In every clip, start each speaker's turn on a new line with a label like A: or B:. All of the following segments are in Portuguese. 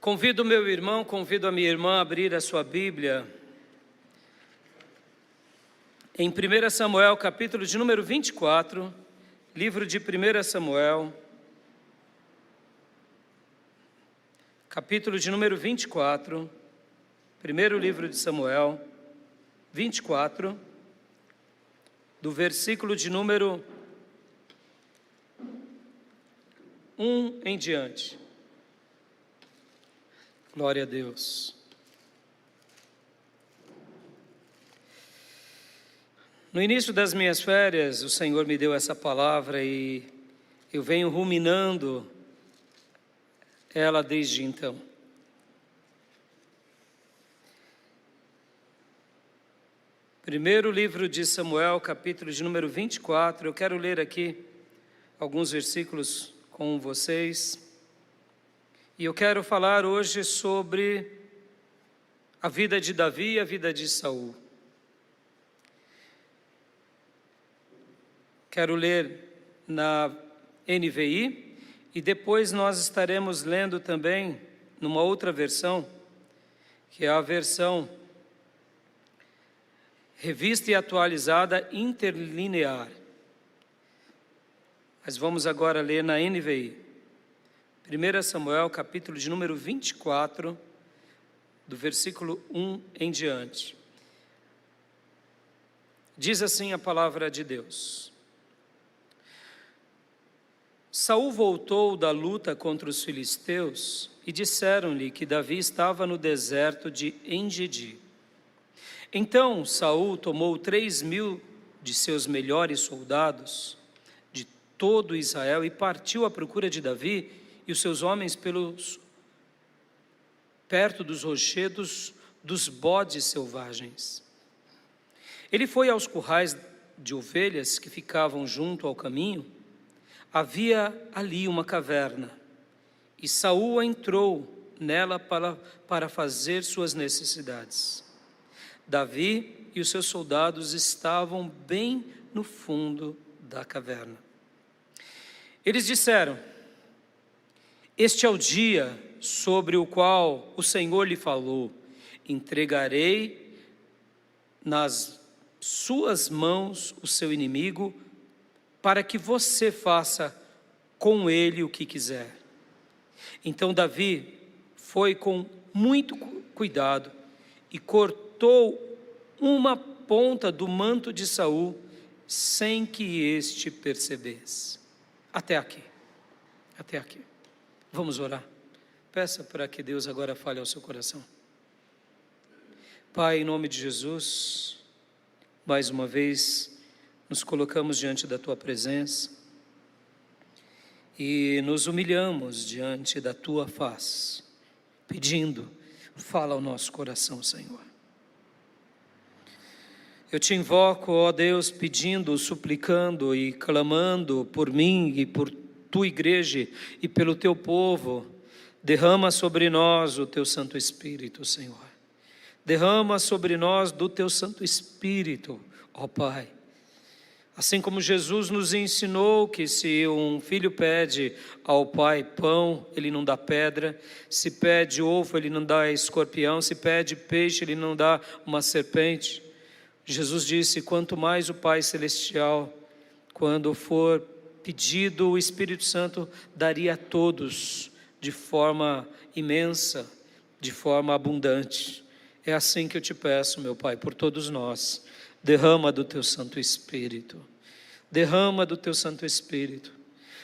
A: Convido o meu irmão, convido a minha irmã a abrir a sua Bíblia em 1 Samuel, capítulo de número 24, livro de 1 Samuel, capítulo de número 24, primeiro livro de Samuel, 24, do versículo de número 1 em diante. Glória a Deus. No início das minhas férias, o Senhor me deu essa palavra e eu venho ruminando ela desde então. Primeiro livro de Samuel, capítulo de número 24, eu quero ler aqui alguns versículos com vocês. E eu quero falar hoje sobre a vida de Davi e a vida de Saul. Quero ler na NVI e depois nós estaremos lendo também numa outra versão, que é a versão Revista e Atualizada Interlinear. Mas vamos agora ler na NVI. 1 Samuel, capítulo de número 24, do versículo 1 em diante. Diz assim a palavra de Deus. Saul voltou da luta contra os filisteus e disseram-lhe que Davi estava no deserto de En-Gedi. Então Saul tomou 3.000 de seus melhores soldados de todo Israel e partiu à procura de Davi e os seus homens perto dos rochedos dos bodes selvagens. Ele foi aos currais de ovelhas que ficavam junto ao caminho. Havia ali uma caverna, e Saul entrou nela para fazer suas necessidades. Davi e os seus soldados estavam bem no fundo da caverna. Eles disseram: este é o dia sobre o qual o Senhor lhe falou. Entregarei nas suas mãos o seu inimigo, para que você faça com ele o que quiser. Então Davi foi com muito cuidado e cortou uma ponta do manto de Saul, sem que este percebesse. Até aqui. Até aqui. Vamos orar. Peça para que Deus agora fale ao seu coração. Pai, em nome de Jesus, mais uma vez nos colocamos diante da Tua presença e nos humilhamos diante da Tua face, pedindo, fala ao nosso coração, Senhor. Eu te invoco, ó Deus, pedindo, suplicando e clamando por mim e por Tua igreja e pelo Teu povo. Derrama sobre nós o Teu Santo Espírito, Senhor. Derrama sobre nós do Teu Santo Espírito, ó Pai. Assim como Jesus nos ensinou que se um filho pede ao pai pão, ele não dá pedra. Se pede ovo, ele não dá escorpião. Se pede peixe, ele não dá uma serpente. Jesus disse: quanto mais o Pai Celestial, quando for pedido, o Espírito Santo daria a todos de forma imensa, de forma abundante. É assim que eu te peço, meu Pai, por todos nós. Derrama do Teu Santo Espírito. Derrama do Teu Santo Espírito.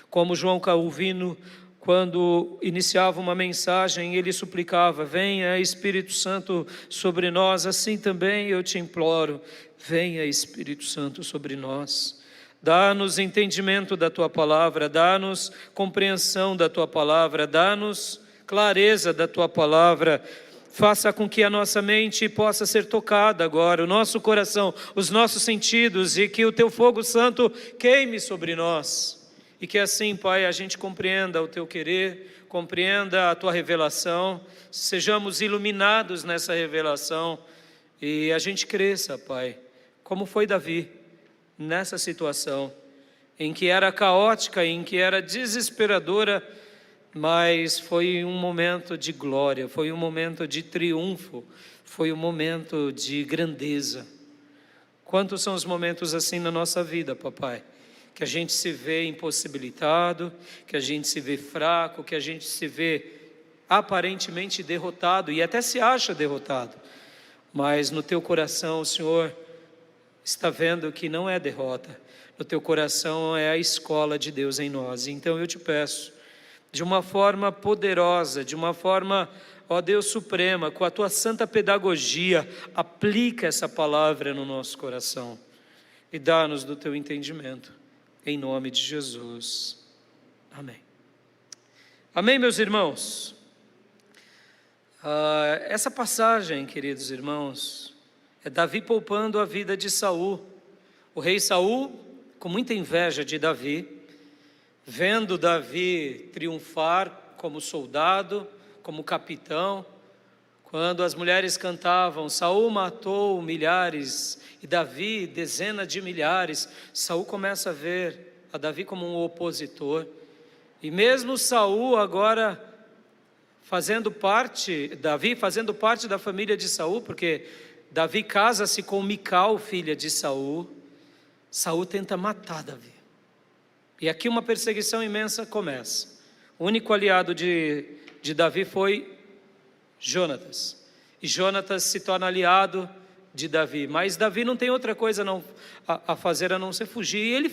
A: Como João Calvino, quando iniciava uma mensagem, ele suplicava: venha Espírito Santo sobre nós. Assim também eu te imploro, venha Espírito Santo sobre nós. Dá-nos entendimento da Tua palavra, dá-nos compreensão da Tua palavra, dá-nos clareza da Tua palavra. Faça com que a nossa mente possa ser tocada agora, o nosso coração, os nossos sentidos, e que o Teu fogo santo queime sobre nós. E que assim, Pai, a gente compreenda o Teu querer, compreenda a Tua revelação, sejamos iluminados nessa revelação e a gente cresça, Pai, como foi Davi, nessa situação em que era caótica, em que era desesperadora, mas foi um momento de glória, foi um momento de triunfo, foi um momento de grandeza. Quantos são os momentos assim na nossa vida, papai? Que a gente se vê impossibilitado, que a gente se vê fraco, que a gente se vê aparentemente derrotado e até se acha derrotado. Mas no teu coração o Senhor está vendo que não é derrota. No teu coração é a escola de Deus em nós. Então eu te peço, de uma forma poderosa, de uma forma, ó Deus suprema, com a tua santa pedagogia, aplica essa palavra no nosso coração e dá-nos do teu entendimento, em nome de Jesus. Amém. Amém, meus irmãos. Essa passagem, queridos irmãos, é Davi poupando a vida de Saul. O rei Saul, com muita inveja de Davi, vendo Davi triunfar como soldado, como capitão, quando as mulheres cantavam, Saul matou milhares e Davi dezenas de milhares, Saul começa a ver a Davi como um opositor. E mesmo Saul agora Davi fazendo parte da família de Saul, porque Davi casa-se com Mical, filha de Saul, Saul tenta matar Davi. E aqui uma perseguição imensa começa. O único aliado de Davi foi Jonatas. E Jonatas se torna aliado de Davi. Mas Davi não tem outra coisa a fazer a não ser fugir. E ele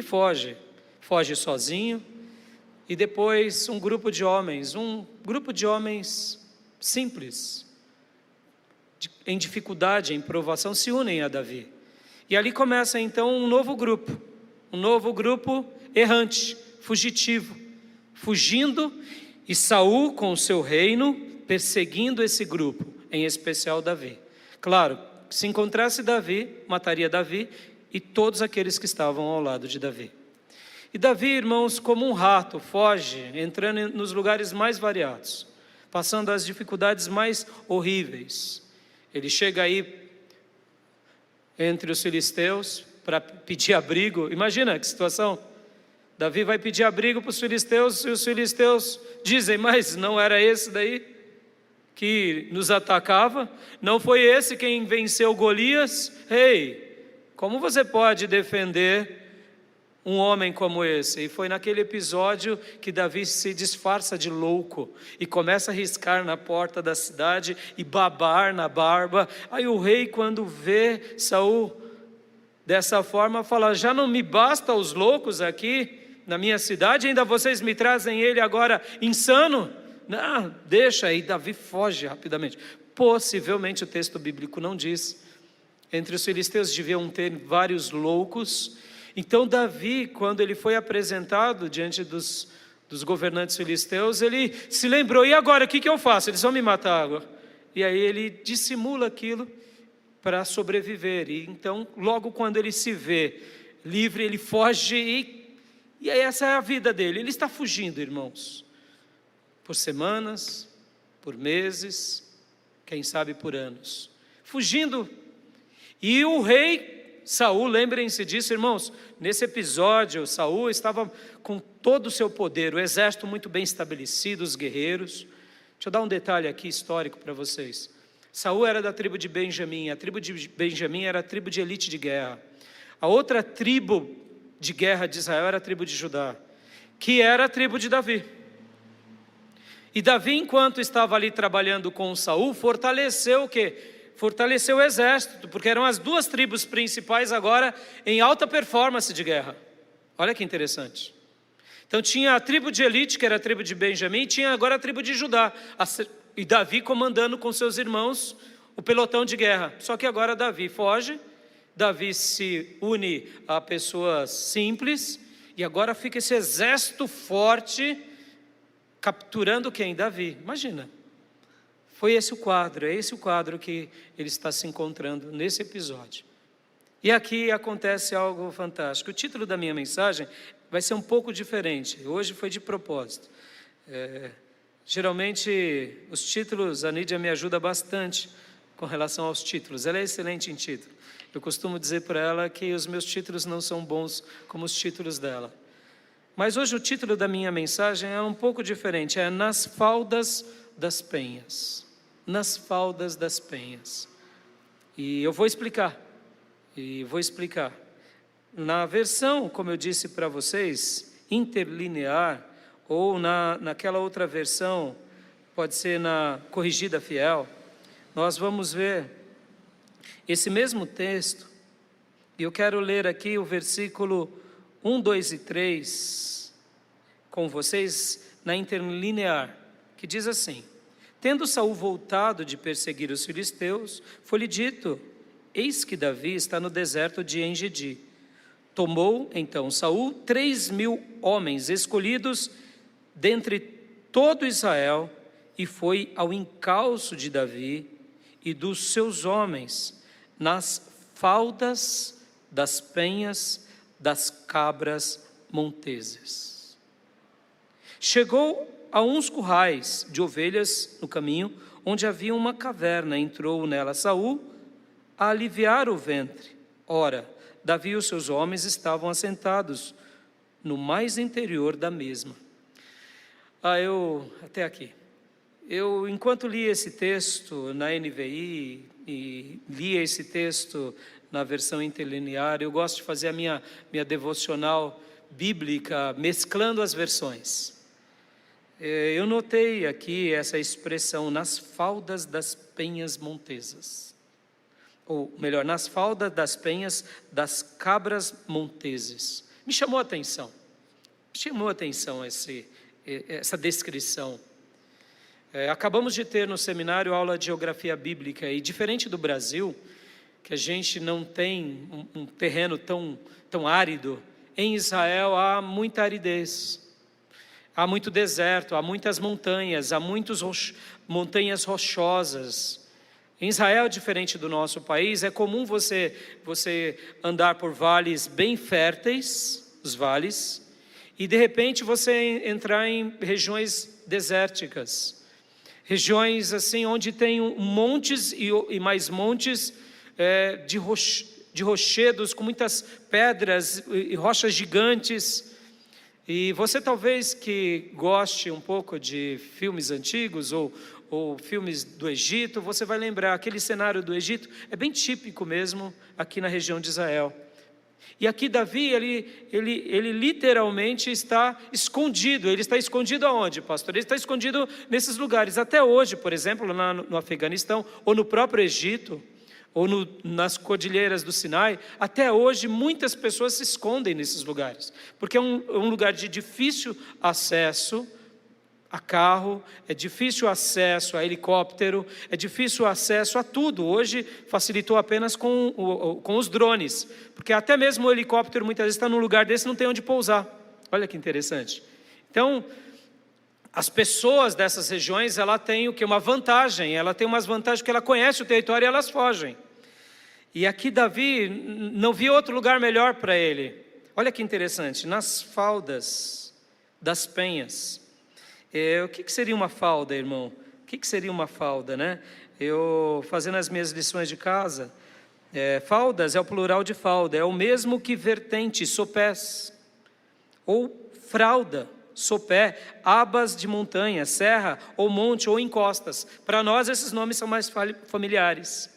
A: foge. Foge sozinho. E depois um grupo de homens simples, em dificuldade, em provação, se unem a Davi. E ali começa então um novo grupo errante, fugitivo, fugindo, e Saul com o seu reino perseguindo esse grupo, em especial Davi. Claro, se encontrasse Davi, mataria Davi e todos aqueles que estavam ao lado de Davi. E Davi, irmãos, como um rato, foge, entrando nos lugares mais variados, passando as dificuldades mais horríveis. Ele chega aí entre os filisteus para pedir abrigo. Imagina que situação. Davi vai pedir abrigo para os filisteus e os filisteus dizem, mas não era esse daí que nos atacava? Não foi esse quem venceu Golias? Como você pode defender um homem como esse? E foi naquele episódio que Davi se disfarça de louco e começa a riscar na porta da cidade e babar na barba. Aí o rei, quando vê Saul dessa forma, fala, já não me basta os loucos aqui na minha cidade, ainda vocês me trazem ele agora insano? Não, deixa aí. Davi foge rapidamente. Possivelmente o texto bíblico não diz. Entre os filisteus deviam ter vários loucos. Então Davi, quando ele foi apresentado diante dos governantes filisteus, ele se lembrou, e agora o que eu faço? Eles vão me matar agora. E aí ele dissimula aquilo para sobreviver. E então, logo quando ele se vê livre, ele foge e aí essa é a vida dele. Ele está fugindo, irmãos, por semanas, por meses, quem sabe por anos. Fugindo. E o rei Saul, lembrem-se disso, irmãos, nesse episódio, Saul estava com todo o seu poder, o exército muito bem estabelecido, os guerreiros. Deixa eu dar um detalhe aqui histórico para vocês. Saul era da tribo de Benjamim, a tribo de Benjamim era a tribo de elite de guerra. A outra tribo de guerra de Israel era a tribo de Judá, que era a tribo de Davi. E Davi, enquanto estava ali trabalhando com Saul, fortaleceu o quê? Fortaleceu o exército, porque eram as duas tribos principais agora em alta performance de guerra. Olha que interessante. Então tinha a tribo de elite, que era a tribo de Benjamim, e tinha agora a tribo de Judá. E Davi comandando com seus irmãos o pelotão de guerra. Só que agora Davi foge, Davi se une a pessoas simples, e agora fica esse exército forte, capturando quem? Davi. Imagina. Foi esse o quadro, é esse o quadro que ele está se encontrando nesse episódio. E aqui acontece algo fantástico. O título da minha mensagem vai ser um pouco diferente. Hoje foi de propósito. Geralmente os títulos, a Nídia me ajuda bastante com relação aos títulos. Ela é excelente em título. Eu costumo dizer para ela que os meus títulos não são bons como os títulos dela. Mas hoje o título da minha mensagem é um pouco diferente, é Nas Faldas das Penhas. Nas Faldas das Penhas. E eu vou explicar. Na versão, como eu disse para vocês, interlinear, ou naquela outra versão, pode ser na corrigida fiel, nós vamos ver esse mesmo texto, e eu quero ler aqui o versículo 1, 2 e 3 com vocês na interlinear, que diz assim: Tendo Saul voltado de perseguir os filisteus, foi-lhe dito: Eis que Davi está no deserto de En-Gedi. Tomou então Saul 3.000 homens escolhidos dentre todo Israel e foi ao encalço de Davi e dos seus homens nas faldas das penhas das cabras monteses. Chegou a uns currais de ovelhas no caminho, onde havia uma caverna. Entrou nela Saul a aliviar o ventre. Ora, Davi e os seus homens estavam assentados no mais interior da mesma. Até aqui. Enquanto li esse texto na NVI e li esse texto na versão interlinear, eu gosto de fazer a minha devocional bíblica mesclando as versões. Eu notei aqui essa expressão, nas faldas das penhas montesas. Ou melhor, nas faldas das penhas das cabras monteses. Me chamou a atenção essa descrição. Acabamos de ter no seminário aula de geografia bíblica, e diferente do Brasil, que a gente não tem um terreno tão árido, em Israel há muita aridez, há muito deserto, há muitas montanhas, há muitas montanhas rochosas. Em Israel, diferente do nosso país, é comum você andar por vales bem férteis, os vales, e de repente você entrar em regiões desérticas, regiões assim onde tem montes e mais montes de rochedos com muitas pedras e rochas gigantes. E você talvez que goste um pouco de filmes antigos ou filmes do Egito, você vai lembrar, aquele cenário do Egito é bem típico mesmo aqui na região de Israel. E aqui Davi, ele literalmente está escondido. Ele está escondido aonde, pastor? Ele está escondido nesses lugares. Até hoje, por exemplo, no Afeganistão, ou no próprio Egito, ou nas cordilheiras do Sinai, até hoje muitas pessoas se escondem nesses lugares, porque é um lugar de difícil acesso a carro, é difícil acesso a helicóptero, é difícil acesso a tudo. Hoje facilitou apenas com os drones, porque até mesmo o helicóptero muitas vezes está num lugar desse e não tem onde pousar. Olha que interessante. Então, as pessoas dessas regiões, ela tem o que? Uma vantagem, ela tem umas vantagens porque ela conhece o território e elas fogem. E aqui Davi não via outro lugar melhor para ele. Olha que interessante, nas faldas das penhas. O que seria uma falda, irmão? O que seria uma falda, né? Eu, fazendo as minhas lições de casa, faldas é o plural de falda, é o mesmo que vertente, sopés, ou fralda, sopé, abas de montanha, serra, ou monte, ou encostas. Para nós esses nomes são mais familiares.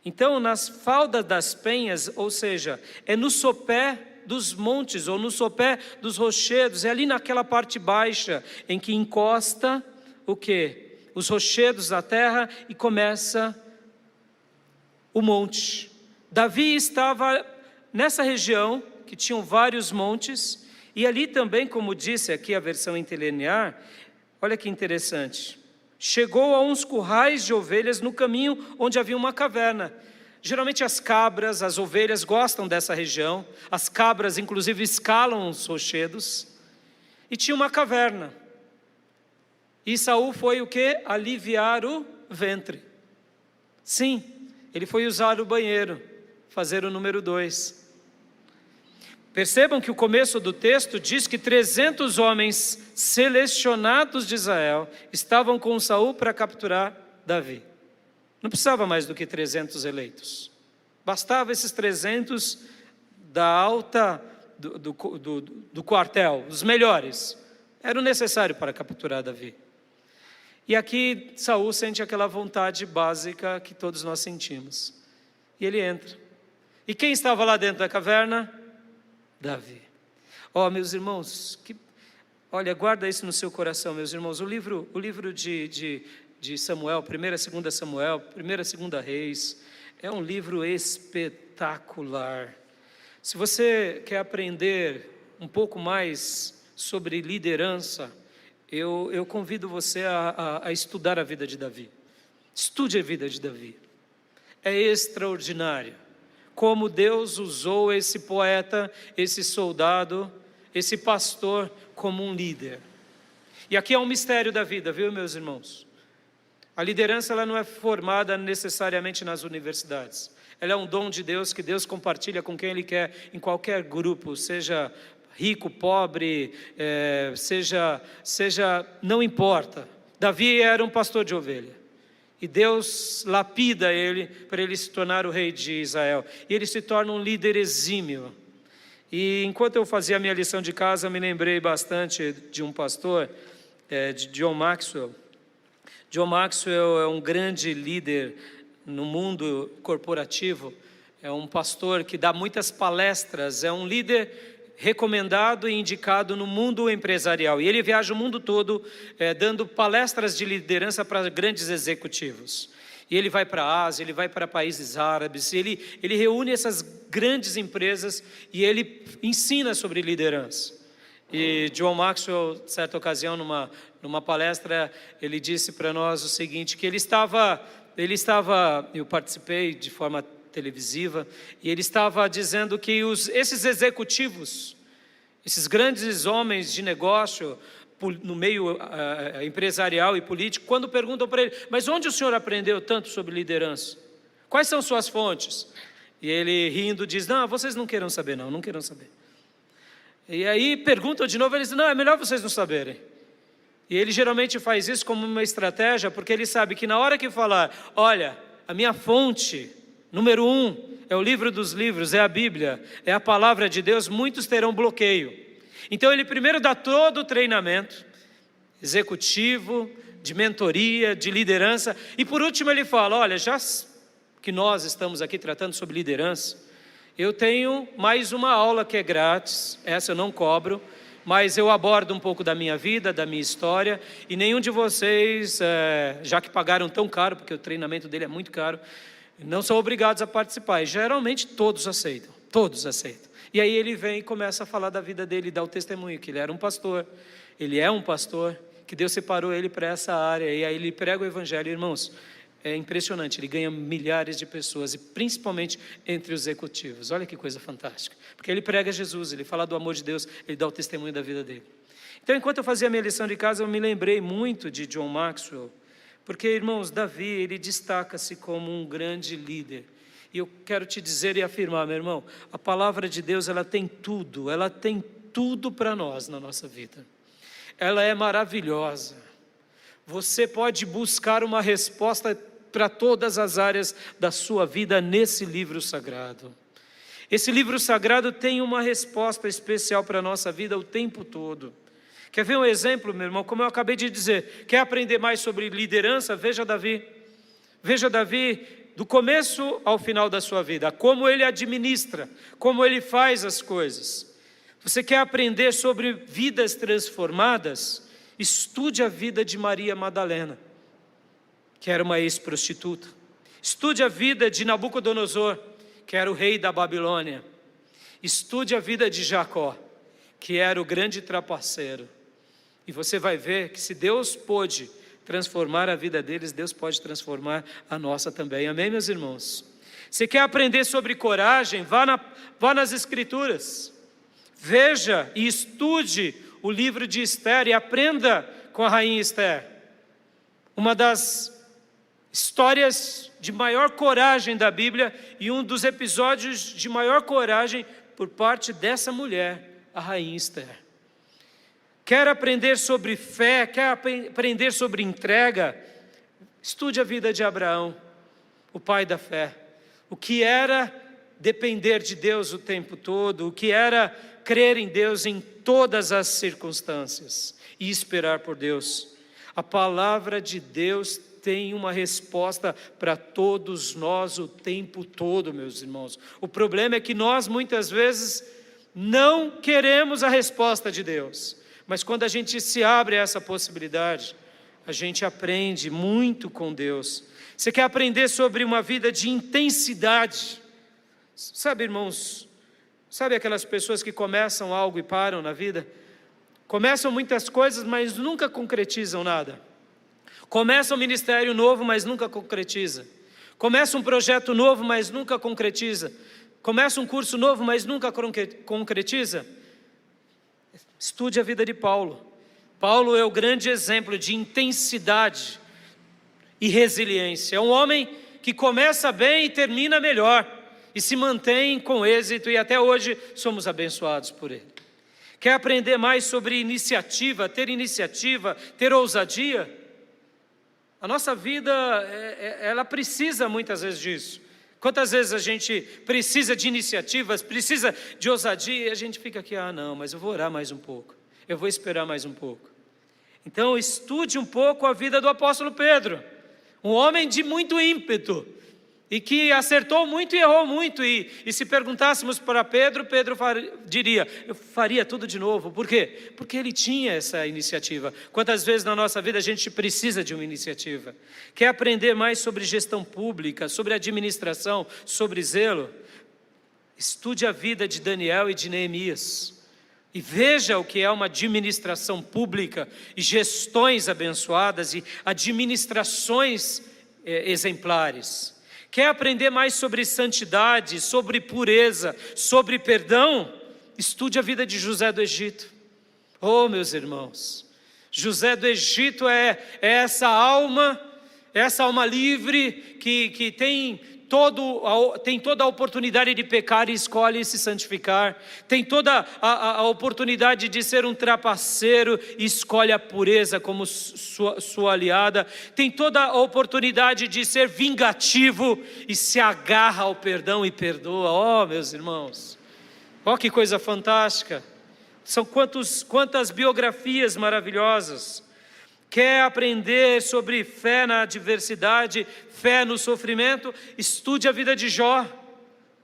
A: Então, nas faldas das penhas, ou seja, é no sopé dos montes, ou no sopé dos rochedos, é ali naquela parte baixa, em que encosta o quê? Os rochedos da terra e começa o monte. Davi estava nessa região, que tinham vários montes, e ali também, como disse aqui a versão interlinear, olha que interessante, chegou a uns currais de ovelhas no caminho onde havia uma caverna. Geralmente as cabras, as ovelhas gostam dessa região, as cabras inclusive escalam os rochedos, e tinha uma caverna. E Saul foi o quê? Aliviar o ventre. Sim, ele foi usar o banheiro, fazer o número 2. Percebam que o começo do texto diz que 300 homens selecionados de Israel estavam com Saul para capturar Davi. Não precisava mais do que 300 eleitos. Bastava esses 300 da alta do quartel, os melhores, eram necessários para capturar Davi. E aqui Saul sente aquela vontade básica que todos nós sentimos. E ele entra. E quem estava lá dentro da caverna? Davi. Meus irmãos, olha, guarda isso no seu coração, meus irmãos. O livro de Samuel, 1ª e 2ª Samuel, 1ª e 2ª Reis, é um livro espetacular. Se você quer aprender um pouco mais sobre liderança, eu convido você a estudar a vida de Davi. Estude a vida de Davi. É extraordinário como Deus usou esse poeta, esse soldado, esse pastor como um líder. E aqui é um mistério da vida, viu, meus irmãos? A liderança ela não é formada necessariamente nas universidades. Ela é um dom de Deus que Deus compartilha com quem Ele quer, em qualquer grupo, seja rico, pobre, não importa. Davi era um pastor de ovelha. E Deus lapida ele para ele se tornar o rei de Israel. E ele se torna um líder exímio. E enquanto eu fazia a minha lição de casa, eu me lembrei bastante de um pastor, de John Maxwell. John Maxwell é um grande líder no mundo corporativo. É um pastor que dá muitas palestras, é um líder recomendado e indicado no mundo empresarial. E ele viaja o mundo todo dando palestras de liderança para grandes executivos. E ele vai para a Ásia, ele vai para países árabes, ele reúne essas grandes empresas e ele ensina sobre liderança. E John Maxwell, certa ocasião, numa palestra, ele disse para nós o seguinte, que ele estava, eu participei de forma televisiva, e ele estava dizendo que esses executivos, esses grandes homens de negócio, no meio empresarial e político, quando perguntam para ele, mas onde o senhor aprendeu tanto sobre liderança? Quais são suas fontes? E ele rindo diz, não, vocês não queiram saber não queiram saber. E aí perguntam de novo, ele diz, não, é melhor vocês não saberem. E ele geralmente faz isso como uma estratégia, porque ele sabe que na hora que falar, olha, a minha fonte, número 1, é o livro dos livros, é a Bíblia, é a palavra de Deus, muitos terão bloqueio. Então ele primeiro dá todo o treinamento, executivo, de mentoria, de liderança, e por último ele fala, olha, já que nós estamos aqui tratando sobre liderança, eu tenho mais uma aula que é grátis, essa eu não cobro, mas eu abordo um pouco da minha vida, da minha história, e nenhum de vocês, já que pagaram tão caro, porque o treinamento dele é muito caro, não são obrigados a participar, e geralmente todos aceitam. E aí ele vem e começa a falar da vida dele, dá o testemunho, que ele era um pastor, ele é um pastor, que Deus separou ele para essa área, e aí ele prega o evangelho, irmãos, é impressionante, ele ganha milhares de pessoas, e principalmente entre os executivos, olha que coisa fantástica, porque ele prega Jesus, ele fala do amor de Deus, ele dá o testemunho da vida dele. Então enquanto eu fazia a minha lição de casa, eu me lembrei muito de John Maxwell, porque irmãos, Davi, ele destaca-se como um grande líder, e eu quero te dizer e afirmar, meu irmão, a palavra de Deus, ela tem tudo para nós na nossa vida, ela é maravilhosa, você pode buscar uma resposta para todas as áreas da sua vida nesse livro sagrado. Esse livro sagrado tem uma resposta especial para a nossa vida o tempo todo. Quer ver um exemplo, meu irmão? Como eu acabei de dizer, quer aprender mais sobre liderança? Veja Davi. Veja Davi do começo ao final da sua vida, como ele administra, como ele faz as coisas. Você quer aprender sobre vidas transformadas? Estude a vida de Maria Madalena, que era uma ex-prostituta. Estude a vida de Nabucodonosor, que era o rei da Babilônia. Estude a vida de Jacó, que era o grande trapaceiro. E você vai ver que se Deus pôde transformar a vida deles, Deus pode transformar a nossa também. Amém, meus irmãos? Você quer aprender sobre coragem? Vá nas Escrituras. Veja e estude o livro de Esther e aprenda com a rainha Esther. Uma das histórias de maior coragem da Bíblia e um dos episódios de maior coragem por parte dessa mulher, a rainha Esther. Quer aprender sobre fé, quer aprender sobre entrega? Estude a vida de Abraão, o pai da fé. O que era depender de Deus o tempo todo, o que era crer em Deus em todas as circunstâncias e esperar por Deus. A palavra de Deus tem uma resposta para todos nós o tempo todo, meus irmãos. O problema é que nós muitas vezes não queremos a resposta de Deus, mas quando a gente se abre a essa possibilidade, a gente aprende muito com Deus. Você quer aprender sobre uma vida de intensidade? Sabe, irmãos, sabe aquelas pessoas que começam algo e param na vida? Começam muitas coisas, mas nunca concretizam nada. Começa um ministério novo, mas nunca concretiza. Começa um projeto novo, mas nunca concretiza. Começa um curso novo, mas nunca concretiza. Estude a vida de Paulo. Paulo é o grande exemplo de intensidade e resiliência. É um homem que começa bem e termina melhor, e se mantém com êxito, e até hoje somos abençoados por ele. Quer aprender mais sobre iniciativa, ter ousadia? A nossa vida, ela precisa muitas vezes disso. Quantas vezes a gente precisa de iniciativas, precisa de ousadia, e a gente fica aqui, não, mas eu vou orar mais um pouco, eu vou esperar mais um pouco. Então estude um pouco a vida do apóstolo Pedro, um homem de muito ímpeto, e que acertou muito e errou muito, e se perguntássemos para Pedro, diria, eu faria tudo de novo. Por quê? Porque ele tinha essa iniciativa. Quantas vezes na nossa vida a gente precisa de uma iniciativa? Quer aprender mais sobre gestão pública, sobre administração, sobre zelo? Estude a vida de Daniel e de Neemias, e veja o que é uma administração pública, e gestões abençoadas, e administrações exemplares. Quer aprender mais sobre santidade, sobre pureza, sobre perdão? Estude a vida de José do Egito. Oh, meus irmãos, José do Egito é essa alma livre que tem toda a oportunidade de pecar e escolhe se santificar. Tem toda a oportunidade de ser um trapaceiro e escolhe a pureza como sua aliada. Tem toda a oportunidade de ser vingativo e se agarra ao perdão e perdoa. Oh, meus irmãos, oh, que coisa fantástica. São quantas biografias maravilhosas. Quer aprender sobre fé na adversidade, fé no sofrimento? Estude a vida de Jó,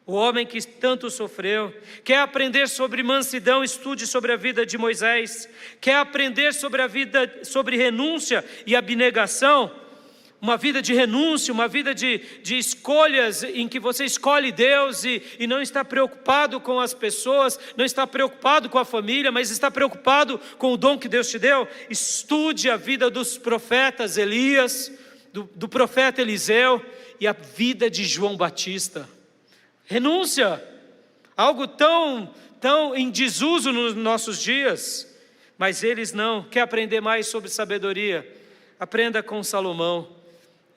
A: o homem que tanto sofreu. Quer aprender sobre mansidão? Estude sobre a vida de Moisés. Quer aprender sobre renúncia e abnegação? Uma vida de renúncia, uma vida de escolhas em que você escolhe Deus e não está preocupado com as pessoas, não está preocupado com a família, mas está preocupado com o dom que Deus te deu. Estude a vida dos profetas Elias, do profeta Eliseu e a vida de João Batista. Renúncia, algo tão em desuso nos nossos dias, mas eles não. Quer aprender mais sobre sabedoria? Aprenda com Salomão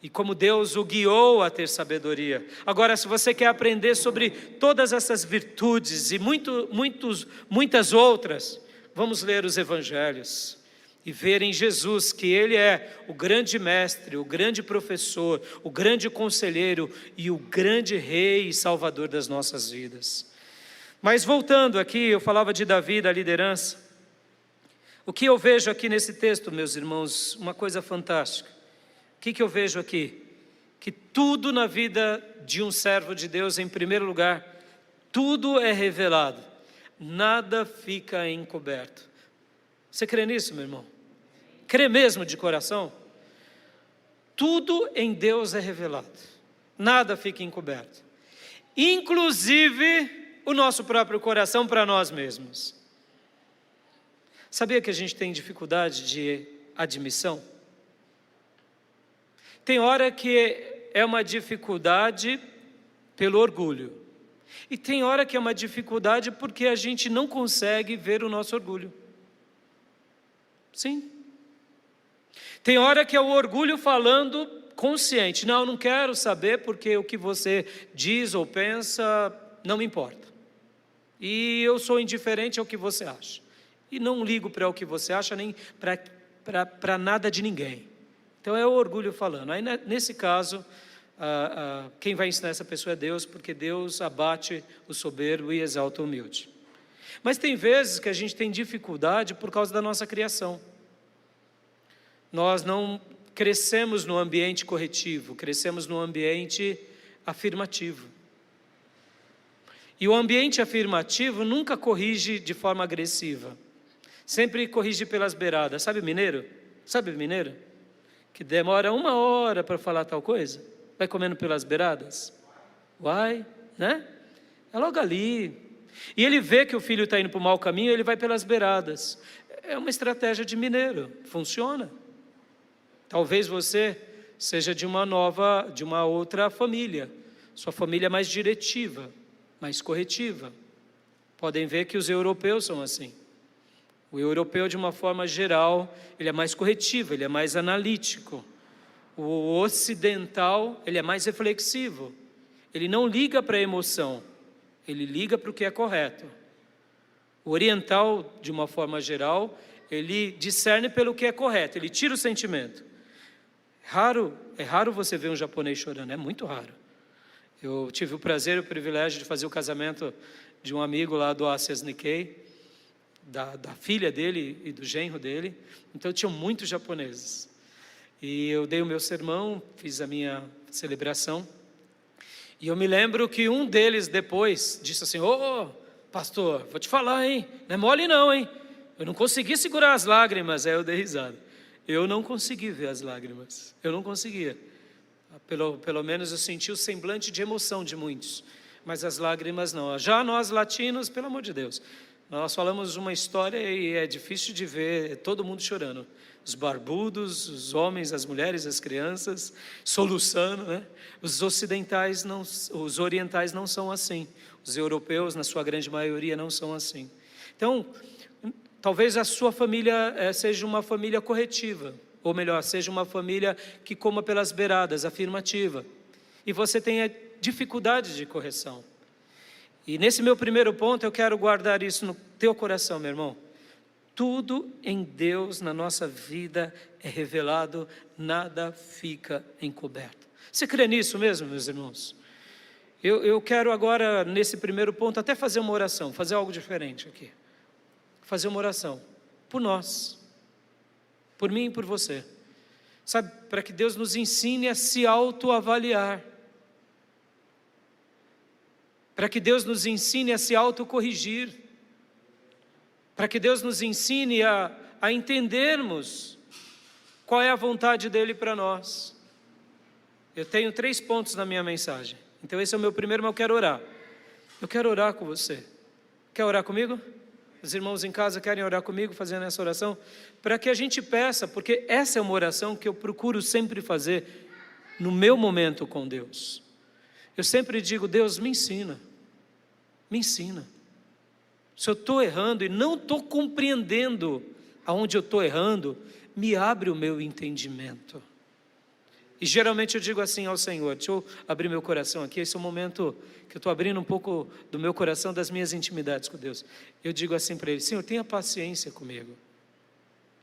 A: e como Deus o guiou a ter sabedoria. Agora, se você quer aprender sobre todas essas virtudes e muitas outras, vamos ler os evangelhos e ver em Jesus que Ele é o grande mestre, o grande professor, o grande conselheiro e o grande rei e salvador das nossas vidas. Mas voltando aqui, eu falava de Davi, da liderança. O que eu vejo aqui nesse texto, meus irmãos, uma coisa fantástica. O que eu vejo aqui? Que tudo na vida de um servo de Deus, em primeiro lugar, tudo é revelado, nada fica encoberto. Você crê nisso, meu irmão? Crê mesmo de coração? Tudo em Deus é revelado, nada fica encoberto, inclusive o nosso próprio coração para nós mesmos. Sabia que a gente tem dificuldade de admissão? Tem hora que é uma dificuldade pelo orgulho, e tem hora que é uma dificuldade porque a gente não consegue ver o nosso orgulho. Sim. Tem hora que é o orgulho falando consciente, não quero saber porque o que você diz ou pensa não me importa, e eu sou indiferente ao que você acha, e não ligo para o que você acha, nem para nada de ninguém. Então é o orgulho falando. Aí nesse caso, quem vai ensinar essa pessoa é Deus, porque Deus abate o soberbo e exalta o humilde. Mas tem vezes que a gente tem dificuldade por causa da nossa criação. Nós não crescemos no ambiente corretivo, crescemos no ambiente afirmativo. E o ambiente afirmativo nunca corrige de forma agressiva, sempre corrige pelas beiradas. Sabe mineiro? Sabe mineiro? Que demora 1 hora para falar tal coisa, vai comendo pelas beiradas. Vai, né? É logo ali. E ele vê que o filho está indo para o mau caminho, ele vai pelas beiradas. É uma estratégia de mineiro, funciona. Talvez você seja de uma outra família, sua família é mais diretiva, mais corretiva. Podem ver que os europeus são assim. O europeu, de uma forma geral, ele é mais corretivo, ele é mais analítico. O ocidental, ele é mais reflexivo. Ele não liga para a emoção, ele liga para o que é correto. O oriental, de uma forma geral, ele discerne pelo que é correto, ele tira o sentimento. É raro você ver um japonês chorando, é muito raro. Eu tive o prazer e o privilégio de fazer o casamento de um amigo lá do Asias Nikkei, da filha dele e do genro dele, então tinham muitos japoneses. E eu dei o meu sermão, fiz a minha celebração, e eu me lembro que um deles depois disse assim: ô pastor, vou te falar, hein, não é mole não, hein, eu não consegui segurar as lágrimas. Aí eu dei risada, eu não consegui ver as lágrimas, eu não conseguia, pelo menos eu senti o semblante de emoção de muitos, mas as lágrimas não. Já nós latinos, pelo amor de Deus, nós falamos uma história e é difícil de ver todo mundo chorando. Os barbudos, os homens, as mulheres, as crianças, soluçando, né? Os ocidentais, os orientais não são assim. Os europeus, na sua grande maioria, não são assim. Então, talvez a sua família seja uma família corretiva, ou melhor, seja uma família que coma pelas beiradas, afirmativa. E você tenha dificuldade de correção. E nesse meu primeiro ponto, eu quero guardar isso no teu coração, meu irmão. Tudo em Deus, na nossa vida, é revelado, nada fica encoberto. Você crê nisso mesmo, meus irmãos? Eu quero agora, nesse primeiro ponto, até fazer uma oração, fazer algo diferente aqui. Fazer uma oração por nós, por mim e por você. Sabe, para que Deus nos ensine a se autoavaliar. Para que Deus nos ensine a se autocorrigir, para que Deus nos ensine a entendermos qual é a vontade dEle para nós. Eu tenho 3 pontos na minha mensagem, então esse é o meu primeiro, mas eu quero orar. Eu quero orar com você. Quer orar comigo? Os irmãos em casa querem orar comigo, fazendo essa oração? Para que a gente peça, porque essa é uma oração que eu procuro sempre fazer no meu momento com Deus. Eu sempre digo: Deus, me ensina. Me ensina. Se eu estou errando e não estou compreendendo aonde eu estou errando, me abre o meu entendimento. E geralmente eu digo assim ao Senhor, deixa eu abrir meu coração aqui, esse é o momento que eu estou abrindo um pouco do meu coração, das minhas intimidades com Deus. Eu digo assim para Ele: Senhor, tenha paciência comigo.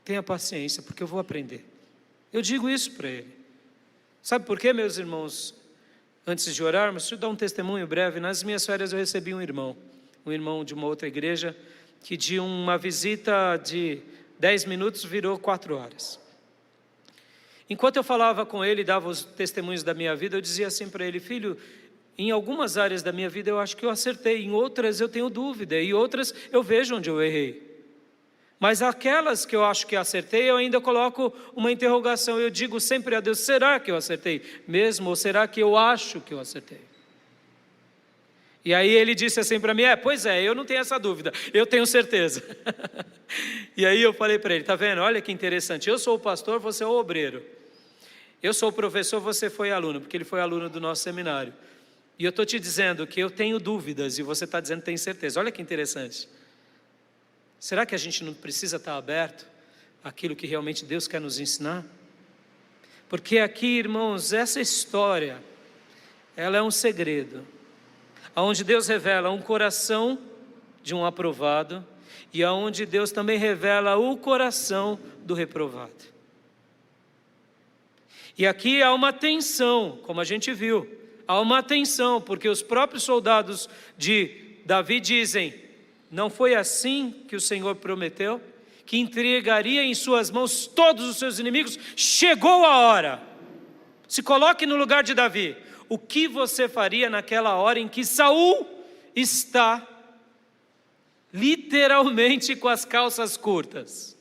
A: Tenha paciência, porque eu vou aprender. Eu digo isso para Ele. Sabe por quê, meus irmãos? Antes de orarmos, deixa eu dar um testemunho breve. Nas minhas férias eu recebi um irmão de uma outra igreja, que de uma visita de 10 minutos virou 4 horas. Enquanto eu falava com ele, dava os testemunhos da minha vida, eu dizia assim para ele: filho, em algumas áreas da minha vida eu acho que eu acertei, em outras eu tenho dúvida, e outras eu vejo onde eu errei. Mas aquelas que eu acho que acertei, eu ainda coloco uma interrogação. Eu digo sempre a Deus: será que eu acertei mesmo? Ou será que eu acho que eu acertei? E aí ele disse assim para mim: pois é, eu não tenho essa dúvida, eu tenho certeza. E aí eu falei para ele: tá vendo, olha que interessante, eu sou o pastor, você é o obreiro. Eu sou o professor, você foi aluno, porque ele foi aluno do nosso seminário. E eu estou te dizendo que eu tenho dúvidas, e você está dizendo que tem certeza. Olha que interessante. Será que a gente não precisa estar aberto àquilo que realmente Deus quer nos ensinar? Porque aqui, irmãos, essa história, ela é um segredo, onde Deus revela um coração de um aprovado, e onde Deus também revela o coração do reprovado. E aqui há uma tensão, como a gente viu, há uma tensão, porque os próprios soldados de Davi dizem: não foi assim que o Senhor prometeu, que entregaria em suas mãos todos os seus inimigos? Chegou a hora. Se coloque no lugar de Davi. O que você faria naquela hora em que Saul está literalmente com as calças curtas?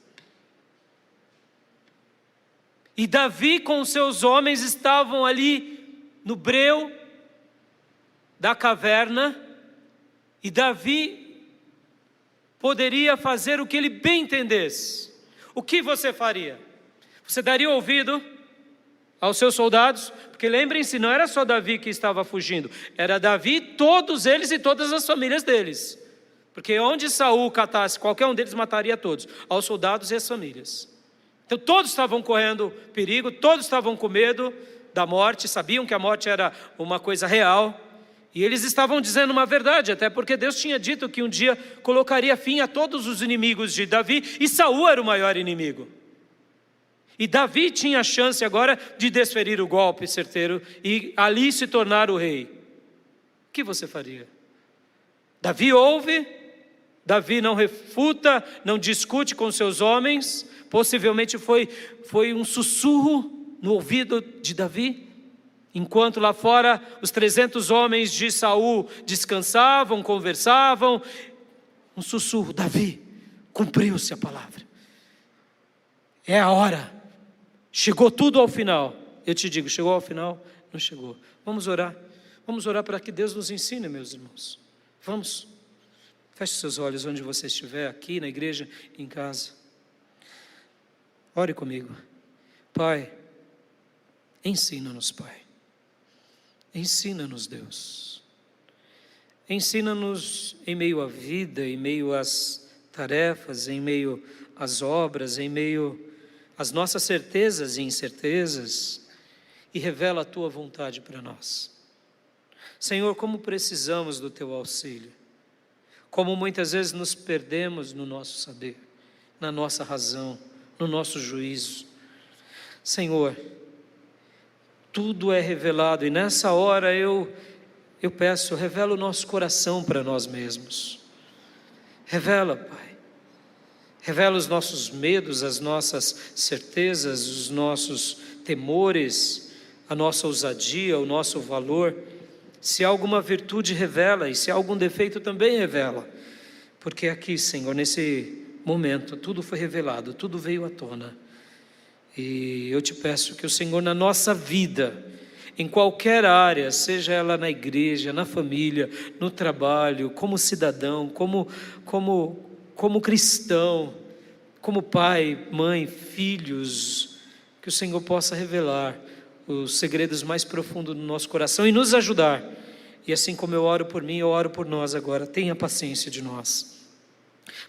A: E Davi com seus homens estavam ali no breu da caverna, e Davi poderia fazer o que ele bem entendesse. O que você faria? Você daria ouvido aos seus soldados? Porque lembrem-se, não era só Davi que estava fugindo, era Davi, todos eles e todas as famílias deles. Porque onde Saul catasse, qualquer um deles mataria todos, aos soldados e às famílias. Então todos estavam correndo perigo, todos estavam com medo da morte, sabiam que a morte era uma coisa real, e eles estavam dizendo uma verdade, até porque Deus tinha dito que um dia colocaria fim a todos os inimigos de Davi, e Saul era o maior inimigo. E Davi tinha a chance agora de desferir o golpe certeiro e ali se tornar o rei. O que você faria? Davi ouve, Davi não refuta, não discute com seus homens. Possivelmente foi um sussurro no ouvido de Davi, enquanto lá fora os 300 homens de Saul descansavam, conversavam. Um sussurro: Davi, cumpriu-se a palavra, é a hora, chegou tudo ao final. Eu te digo, chegou ao final? Não chegou. Vamos orar para que Deus nos ensine, meus irmãos. Vamos, feche seus olhos onde você estiver, aqui na igreja, em casa. Ore comigo. Pai, ensina-nos, Pai. Ensina-nos, Deus. Ensina-nos em meio à vida, em meio às tarefas, em meio às obras, em meio às nossas certezas e incertezas, e revela a Tua vontade para nós. Senhor, como precisamos do Teu auxílio, como muitas vezes nos perdemos no nosso saber, na nossa razão, no nosso juízo. Senhor, tudo é revelado, e nessa hora eu peço, revela o nosso coração para nós mesmos. Revela, Pai. Revela os nossos medos, as nossas certezas, os nossos temores, a nossa ousadia, o nosso valor. Se há alguma virtude, revela, e se há algum defeito, também revela. Porque aqui, Senhor, nesse momento, tudo foi revelado, tudo veio à tona. E eu te peço que o Senhor, na nossa vida, em qualquer área, seja ela na igreja, na família, no trabalho, como cidadão, como cristão, como pai, mãe, filhos, que o Senhor possa revelar os segredos mais profundos do nosso coração e nos ajudar. E assim como eu oro por mim, eu oro por nós agora. Tenha paciência de nós,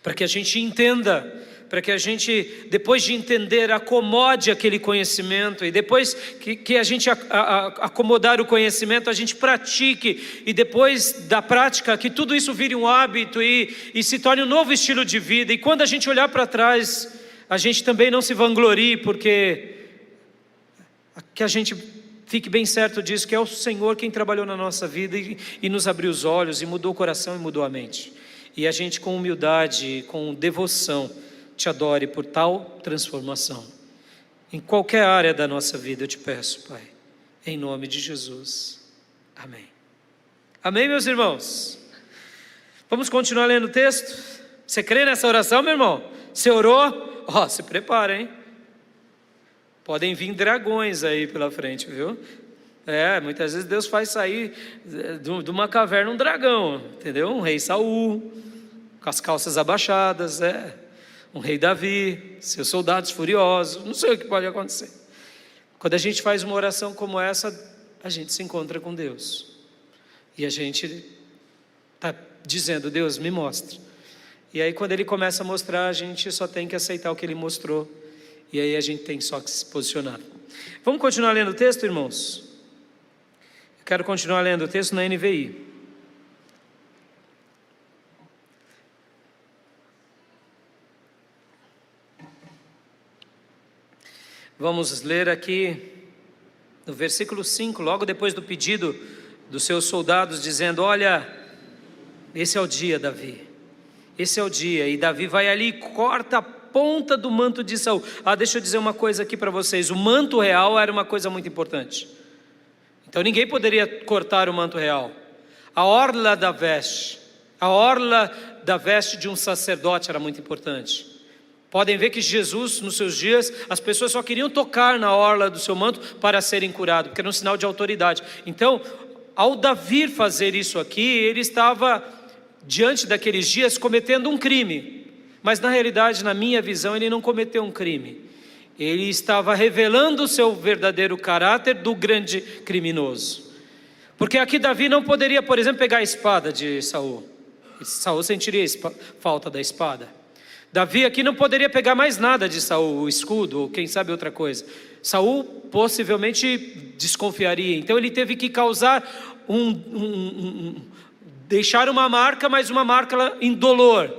A: para que a gente entenda, para que a gente, depois de entender, acomode aquele conhecimento, e depois que a gente acomodar o conhecimento, a gente pratique, e depois da prática, que tudo isso vire um hábito e se torne um novo estilo de vida. E quando a gente olhar para trás, a gente também não se vanglorie, porque que a gente fique bem certo disso, que é o Senhor quem trabalhou na nossa vida e nos abriu os olhos, e mudou o coração e mudou a mente. E a gente, com humildade, com devoção, te adore por tal transformação. Em qualquer área da nossa vida, eu te peço, Pai, em nome de Jesus. Amém. Amém, meus irmãos? Vamos continuar lendo o texto? Você crê nessa oração, meu irmão? Você orou? Ó, se prepara, hein? Podem vir dragões aí pela frente, viu? Muitas vezes Deus faz sair de uma caverna um dragão, entendeu? Um rei Saul, com as calças abaixadas, um rei Davi, seus soldados furiosos, não sei o que pode acontecer. Quando a gente faz uma oração como essa, a gente se encontra com Deus, e a gente está dizendo: Deus, me mostra. E aí quando Ele começa a mostrar, a gente só tem que aceitar o que Ele mostrou, e aí a gente tem só que se posicionar. Vamos continuar lendo o texto, irmãos? Eu quero continuar lendo o texto na NVI. Vamos ler aqui No versículo 5, logo depois do pedido dos seus soldados, dizendo: olha, esse é o dia, Davi, esse é o dia. E Davi vai ali e corta a ponta do manto de Saul. Deixa eu dizer uma coisa aqui para vocês: o manto real era uma coisa muito importante, então ninguém poderia cortar o manto real. A orla da veste de um sacerdote era muito importante. Podem ver que Jesus, nos seus dias, as pessoas só queriam tocar na orla do seu manto para serem curados, porque era um sinal de autoridade. Então, ao Davi fazer isso aqui, ele estava, diante daqueles dias, cometendo um crime. Mas na realidade, na minha visão, ele não cometeu um crime. Ele estava revelando o seu verdadeiro caráter do grande criminoso. Porque aqui Davi não poderia, por exemplo, pegar a espada de Saul. Saul sentiria falta da espada. Davi aqui não poderia pegar mais nada de Saul, o escudo, ou quem sabe outra coisa. Saul possivelmente desconfiaria. Então ele teve que causar deixar uma marca, mas uma marca indolor,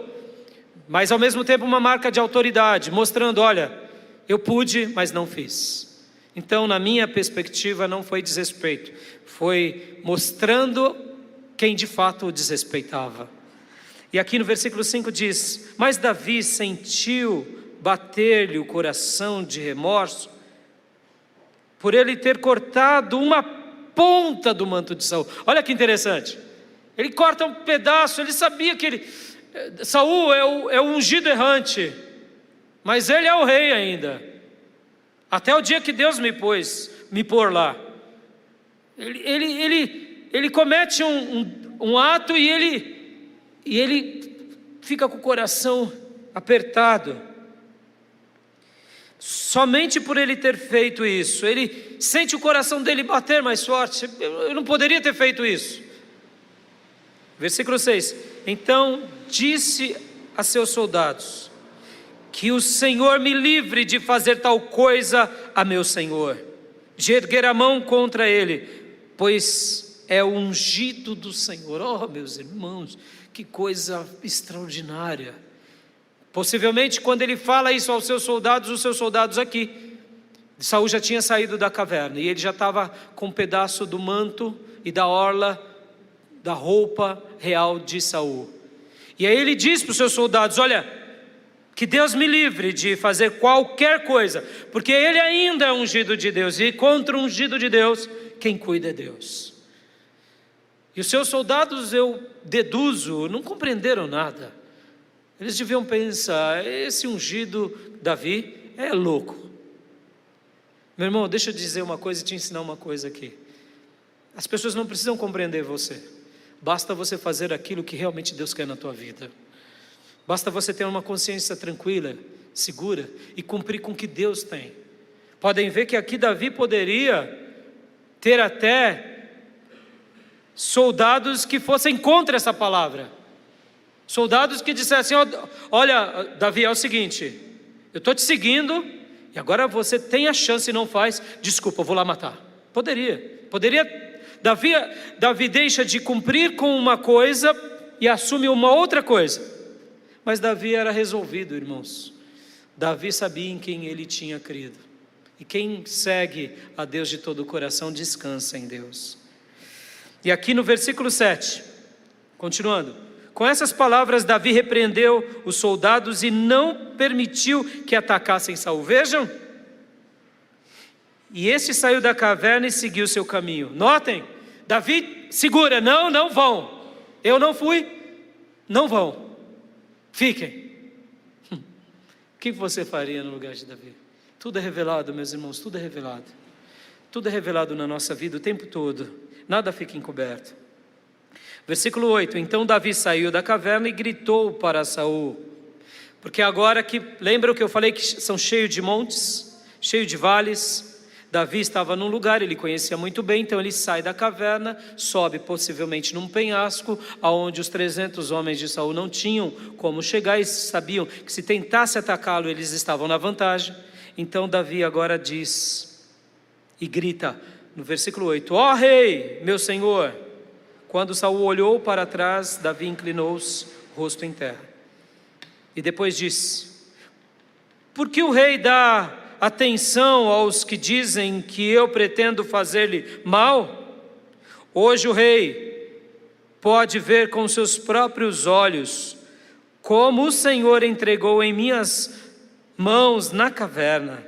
A: mas ao mesmo tempo uma marca de autoridade, mostrando: olha, eu pude, mas não fiz. Então, na minha perspectiva, não foi desrespeito, foi mostrando quem de fato o desrespeitava. E aqui no versículo 5 diz: mas Davi sentiu bater-lhe o coração de remorso, por ele ter cortado uma ponta do manto de Saul. Olha que interessante, ele corta um pedaço. Ele sabia que Saul é o ungido errante, mas ele é o rei ainda, até o dia que Deus me pôr lá. Ele comete um ato e ele fica com o coração apertado. Somente por ele ter feito isso, ele sente o coração dele bater mais forte. Eu não poderia ter feito isso. Versículo 6: então disse a seus soldados: que o Senhor me livre de fazer tal coisa a meu senhor, de erguer a mão contra ele, pois é o ungido do Senhor. Oh, meus irmãos, que coisa extraordinária. Possivelmente quando ele fala isso aos seus soldados, os seus soldados aqui, Saul já tinha saído da caverna, e ele já estava com um pedaço do manto e da orla da roupa real de Saul. E aí ele diz para os seus soldados: olha, que Deus me livre de fazer qualquer coisa, porque ele ainda é ungido de Deus, e contra o ungido de Deus, quem cuida é Deus. E os seus soldados, eu deduzo, não compreenderam nada. Eles deviam pensar: esse ungido Davi é louco. Meu irmão, deixa eu dizer uma coisa e te ensinar uma coisa aqui. As pessoas não precisam compreender você, basta você fazer aquilo que realmente Deus quer na tua vida. Basta você ter uma consciência tranquila, segura, e cumprir com o que Deus tem. Podem ver que aqui Davi poderia ter até soldados que fossem contra essa palavra. Soldados que dissessem: olha, Davi, é o seguinte, eu estou te seguindo, e agora você tem a chance e não faz, desculpa, eu vou lá matar. Poderia. Davi deixa de cumprir com uma coisa e assume uma outra coisa. Mas Davi era resolvido, irmãos. Davi sabia em quem ele tinha crido. E quem segue a Deus de todo o coração descansa em Deus. E aqui no versículo 7, continuando: com essas palavras Davi repreendeu os soldados e não permitiu que atacassem Saul. Vejam. E este saiu da caverna e seguiu seu caminho. Notem, Davi segura: não vão. Eu não fui, não vão. Fiquem. O que você faria no lugar de Davi? Tudo é revelado, meus irmãos, tudo é revelado. Tudo é revelado na nossa vida o tempo todo. Nada fica encoberto. Versículo 8: então Davi saiu da caverna e gritou para Saul. Porque agora que, lembra o que eu falei, que são cheios de montes, cheios de vales. Davi estava num lugar, ele conhecia muito bem, então ele sai da caverna, sobe possivelmente num penhasco, aonde os 300 homens de Saul não tinham como chegar, e sabiam que se tentasse atacá-lo, eles estavam na vantagem. Então Davi agora diz, e grita, no versículo 8, ó rei, meu senhor. Quando Saul olhou para trás, Davi inclinou-se, rosto em terra. E depois disse, por que o rei dá atenção aos que dizem que eu pretendo fazer-lhe mal? Hoje o rei pode ver com seus próprios olhos como o Senhor entregou em minhas mãos na caverna.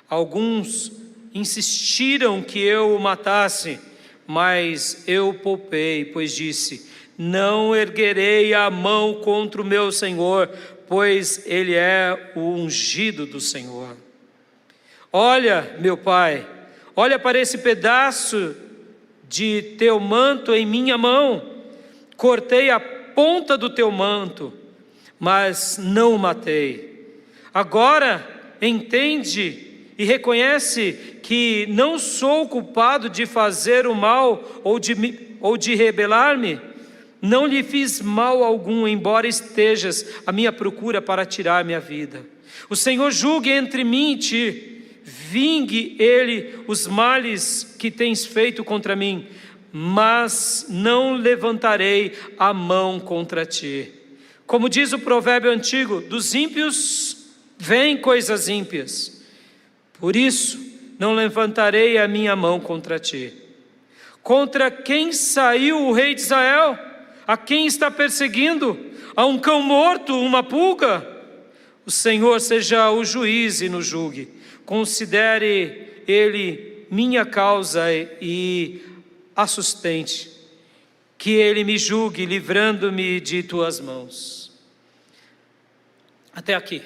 A: Alguns insistiram que eu o matasse, mas eu o poupei, pois disse: não erguerei a mão contra o meu Senhor, pois ele é o ungido do Senhor. Olha, meu pai, olha para esse pedaço de teu manto em minha mão. Cortei a ponta do teu manto, mas não o matei. Agora entende e reconhece que não sou culpado de fazer o mal ou de rebelar-me. Não lhe fiz mal algum, embora estejas à minha procura para tirar minha vida. O Senhor julgue entre mim e ti. Vingue ele os males que tens feito contra mim, mas não levantarei a mão contra ti. Como diz o provérbio antigo, dos ímpios vêm coisas ímpias. Por isso, não levantarei a minha mão contra ti. Contra quem saiu o rei de Israel? A quem está perseguindo? A um cão morto, uma pulga? O Senhor seja o juiz e nos julgue. Considere ele minha causa e a sustente. Que ele me julgue, livrando-me de tuas mãos. Até aqui.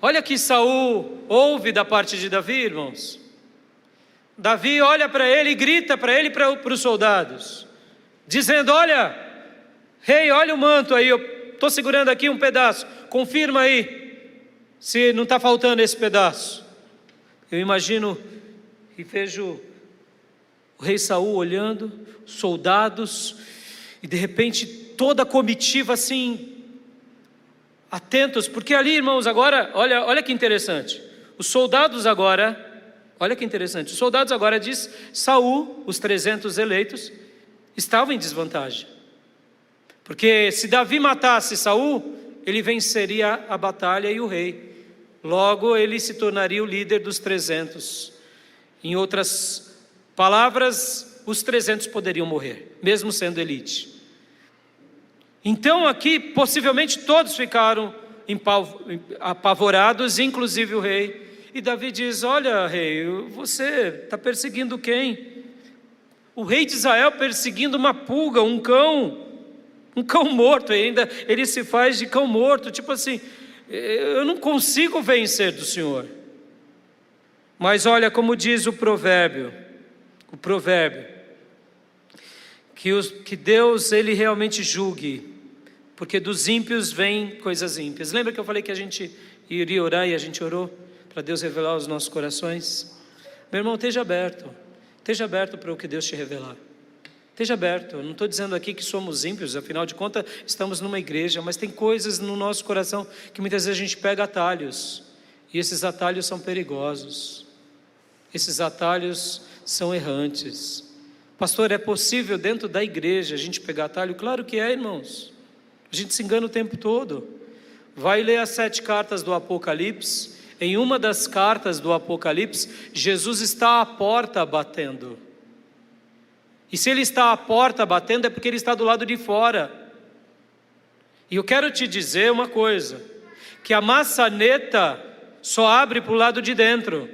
A: Olha que Saul ouve da parte de Davi, irmãos. Davi olha para ele e grita para ele e para os soldados, dizendo: olha, rei, olha o manto aí, eu estou segurando aqui um pedaço, confirma aí se não está faltando esse pedaço. Eu imagino e vejo o rei Saul olhando, soldados, e de repente toda a comitiva assim, atentos, porque ali, irmãos, agora, olha que interessante, os soldados agora, olha que interessante, os soldados agora diz, Saul, os 300 eleitos, estavam em desvantagem, porque se Davi matasse Saul, ele venceria a batalha e o rei, logo ele se tornaria o líder dos 300, em outras palavras, os 300 poderiam morrer, mesmo sendo elite. Então aqui, possivelmente todos ficaram apavorados, inclusive o rei. E Davi diz: olha, rei, você está perseguindo quem? O rei de Israel perseguindo uma pulga, um cão morto, e ainda ele se faz de cão morto, tipo assim, eu não consigo vencer do Senhor. Mas olha como diz o provérbio, que Deus ele realmente julgue, porque dos ímpios vêm coisas ímpias. Lembra que eu falei que a gente iria orar e a gente orou para Deus revelar os nossos corações? Meu irmão, esteja aberto para o que Deus te revelar. Esteja aberto, eu não estou dizendo aqui que somos ímpios, afinal de contas estamos numa igreja, mas tem coisas no nosso coração que muitas vezes a gente pega atalhos, e esses atalhos são perigosos, esses atalhos são errantes. Pastor, é possível dentro da igreja a gente pegar atalho? Claro que é, irmãos. A gente se engana o tempo todo. Vai ler as 7 cartas do Apocalipse. Em uma das cartas do Apocalipse, Jesus está à porta batendo. E se ele está à porta batendo, é porque ele está do lado de fora. E eu quero te dizer uma coisa, que a maçaneta só abre para o lado de dentro.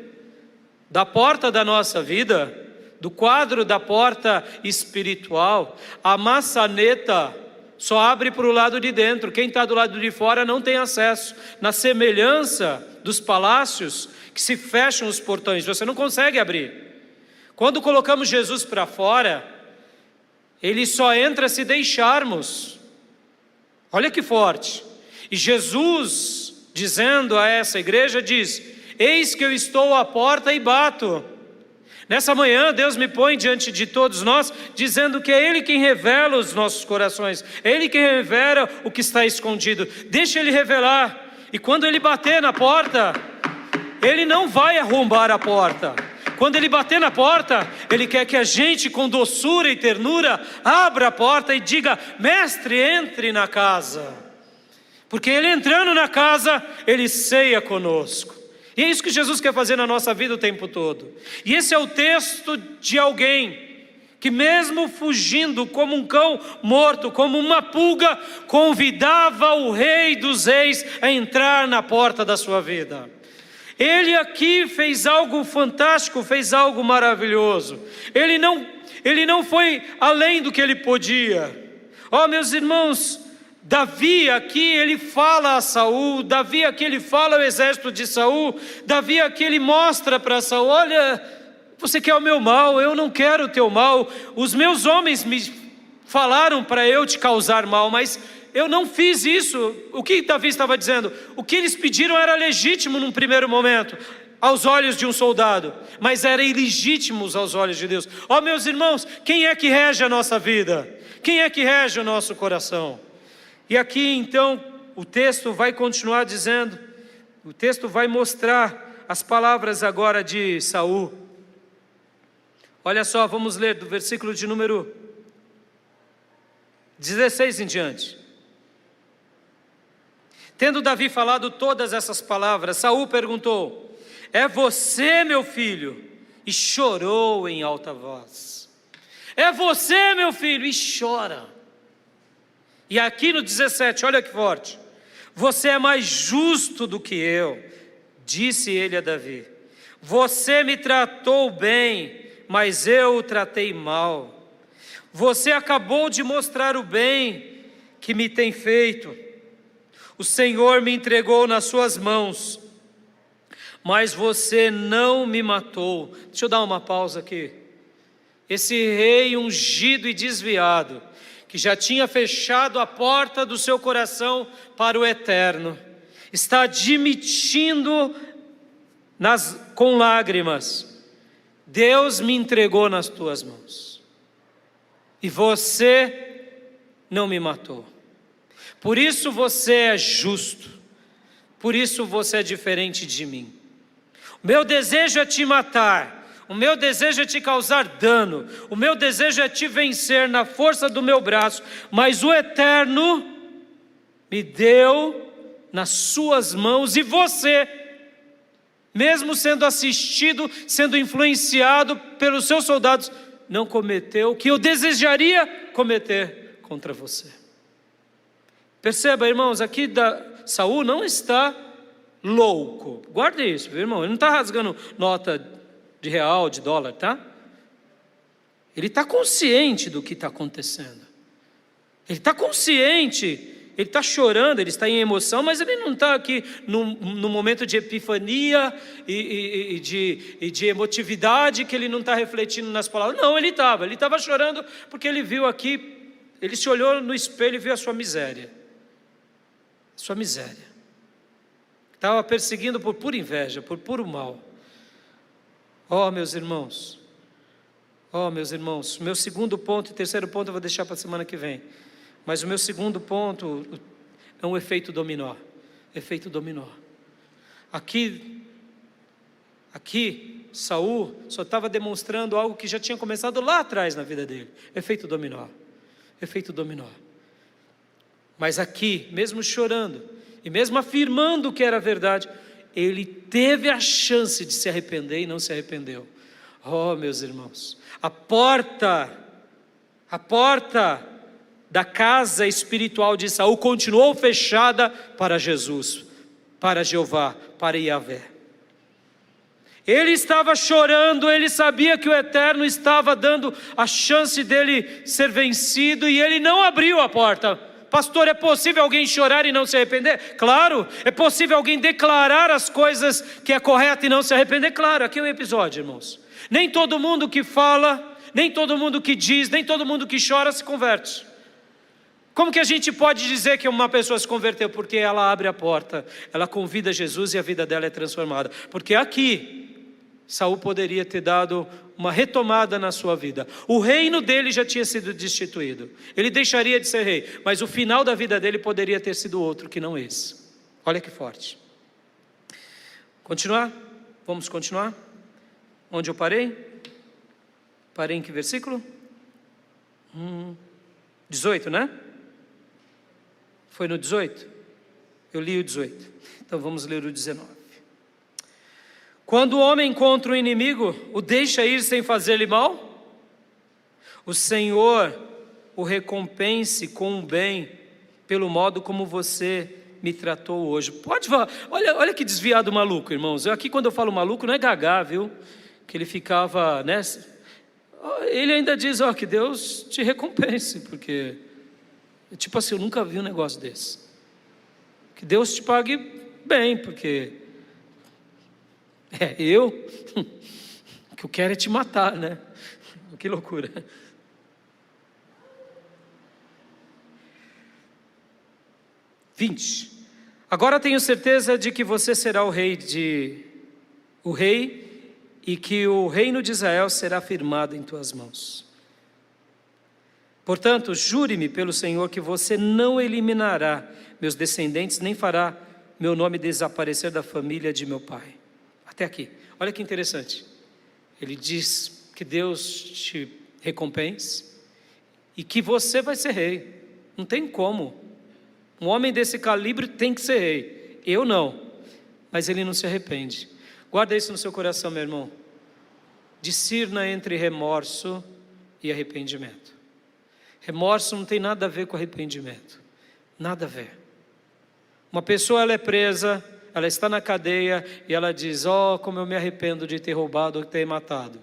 A: Da porta da nossa vida, do quadro da porta espiritual, a maçaneta só abre para o lado de dentro. Quem está do lado de fora não tem acesso. Na semelhança dos palácios que se fecham os portões, você não consegue abrir. Quando colocamos Jesus para fora, ele só entra se deixarmos. Olha que forte. E Jesus, dizendo a essa igreja, diz: eis que eu estou à porta e bato. Nessa manhã Deus me põe diante de todos nós, dizendo que é Ele quem revela os nossos corações, é Ele quem revela o que está escondido. Deixa Ele revelar, e quando Ele bater na porta, Ele não vai arrombar a porta. Quando Ele bater na porta, Ele quer que a gente com doçura e ternura abra a porta e diga: mestre, entre na casa. Porque Ele entrando na casa, Ele ceia conosco. E é isso que Jesus quer fazer na nossa vida o tempo todo. E esse é o texto de alguém que mesmo fugindo como um cão morto, como uma pulga, convidava o Rei dos Reis a entrar na porta da sua vida. Ele aqui fez algo fantástico, fez algo maravilhoso. Ele não foi além do que ele podia. Ó, meus irmãos, Davi aqui ele fala a Saul, Davi aqui ele fala ao exército de Saul, Davi aqui ele mostra para Saul: olha, você quer o meu mal, eu não quero o teu mal. Os meus homens me falaram para eu te causar mal, mas eu não fiz isso. O que Davi estava dizendo? O que eles pediram era legítimo num primeiro momento, aos olhos de um soldado, mas era ilegítimo aos olhos de Deus. Ó, meus irmãos, quem é que rege a nossa vida? Quem é que rege o nosso coração? E aqui então o texto vai continuar dizendo, o texto vai mostrar as palavras agora de Saul. Olha só, vamos ler do versículo de número 16 em diante. Tendo Davi falado todas essas palavras, Saul perguntou: é você, meu filho? E chorou em alta voz. É você, meu filho? E chora. E aqui no 17, olha que forte: você é mais justo do que eu, disse ele a Davi. Você me tratou bem, mas eu o tratei mal. Você acabou de mostrar o bem que me tem feito. O Senhor me entregou nas suas mãos, mas você não me matou. Deixa eu dar uma pausa aqui. Esse rei ungido e desviado, que já tinha fechado a porta do seu coração para o eterno, está admitindo com lágrimas: Deus me entregou nas tuas mãos, e você não me matou. Por isso você é justo, por isso você é diferente de mim. O meu desejo é te matar, o meu desejo é te causar dano, o meu desejo é te vencer na força do meu braço, mas o Eterno me deu nas suas mãos, e você, mesmo sendo assistido, sendo influenciado pelos seus soldados, não cometeu o que eu desejaria cometer contra você. Perceba, irmãos, aqui Saul não está louco. Guarde isso, viu, irmão? Ele não está rasgando nota de real, de dólar, tá? Ele está consciente do que está acontecendo. Ele está consciente. Ele está chorando, ele está em emoção, mas ele não está aqui num momento de epifania e de emotividade, que ele não está refletindo nas palavras. Não, ele estava chorando porque ele viu aqui, ele se olhou no espelho e viu a sua miséria. Sua miséria. Estava perseguindo por pura inveja, por puro mal. Oh, meus irmãos, meu segundo ponto e terceiro ponto eu vou deixar para a semana que vem. Mas o meu segundo ponto é um efeito dominó. Efeito dominó. Aqui Saul só estava demonstrando algo que já tinha começado lá atrás na vida dele. Efeito dominó. Efeito dominó. Mas aqui, mesmo chorando e mesmo afirmando que era verdade, ele teve a chance de se arrepender e não se arrependeu. Oh, meus irmãos, a porta da casa espiritual de Saul continuou fechada para Jesus, para Jeová, para Yahvé. Ele estava chorando, ele sabia que o Eterno estava dando a chance dele ser vencido, e ele não abriu a porta. Pastor, é possível alguém chorar e não se arrepender? Claro. É possível alguém declarar as coisas que é correto e não se arrepender? Claro. Aqui é o episódio, irmãos. Nem todo mundo que fala, nem todo mundo que diz, nem todo mundo que chora se converte. Como que a gente pode dizer que uma pessoa se converteu? Porque ela abre a porta, ela convida Jesus e a vida dela é transformada. Porque aqui Saul poderia ter dado uma retomada na sua vida. O reino dele já tinha sido destituído. Ele deixaria de ser rei, mas o final da vida dele poderia ter sido outro que não esse. Olha que forte. Continuar? Vamos continuar? Onde eu parei? Parei em que versículo? 18, né? Foi no 18? Eu li o 18. Então vamos ler o 19. Quando o homem encontra um inimigo, o deixa ir sem fazer-lhe mal? O Senhor o recompense com o bem, pelo modo como você me tratou hoje. Pode falar, olha que desviado maluco, irmãos. Aqui quando eu falo maluco não é gagá, viu? Que ele ficava, né? Ele ainda diz, que Deus te recompense, porque, tipo assim, eu nunca vi um negócio desse. Que Deus te pague bem, porque o que eu quero é te matar, né? Que loucura. Agora tenho certeza de que você será o rei e que o reino de Israel será firmado em tuas mãos. Portanto, jure-me pelo Senhor que você não eliminará meus descendentes, nem fará meu nome desaparecer da família de meu pai. Até aqui, olha que interessante. Ele diz que Deus te recompense e que você vai ser rei. Não tem como. Um homem desse calibre tem que ser rei. Eu não, mas ele não se arrepende. Guarda isso no seu coração, meu irmão. Discirna entre remorso e arrependimento. Remorso não tem nada a ver com arrependimento. Nada a ver. Uma pessoa, ela é presa, ela está na cadeia e ela diz, como eu me arrependo de ter roubado ou de ter matado.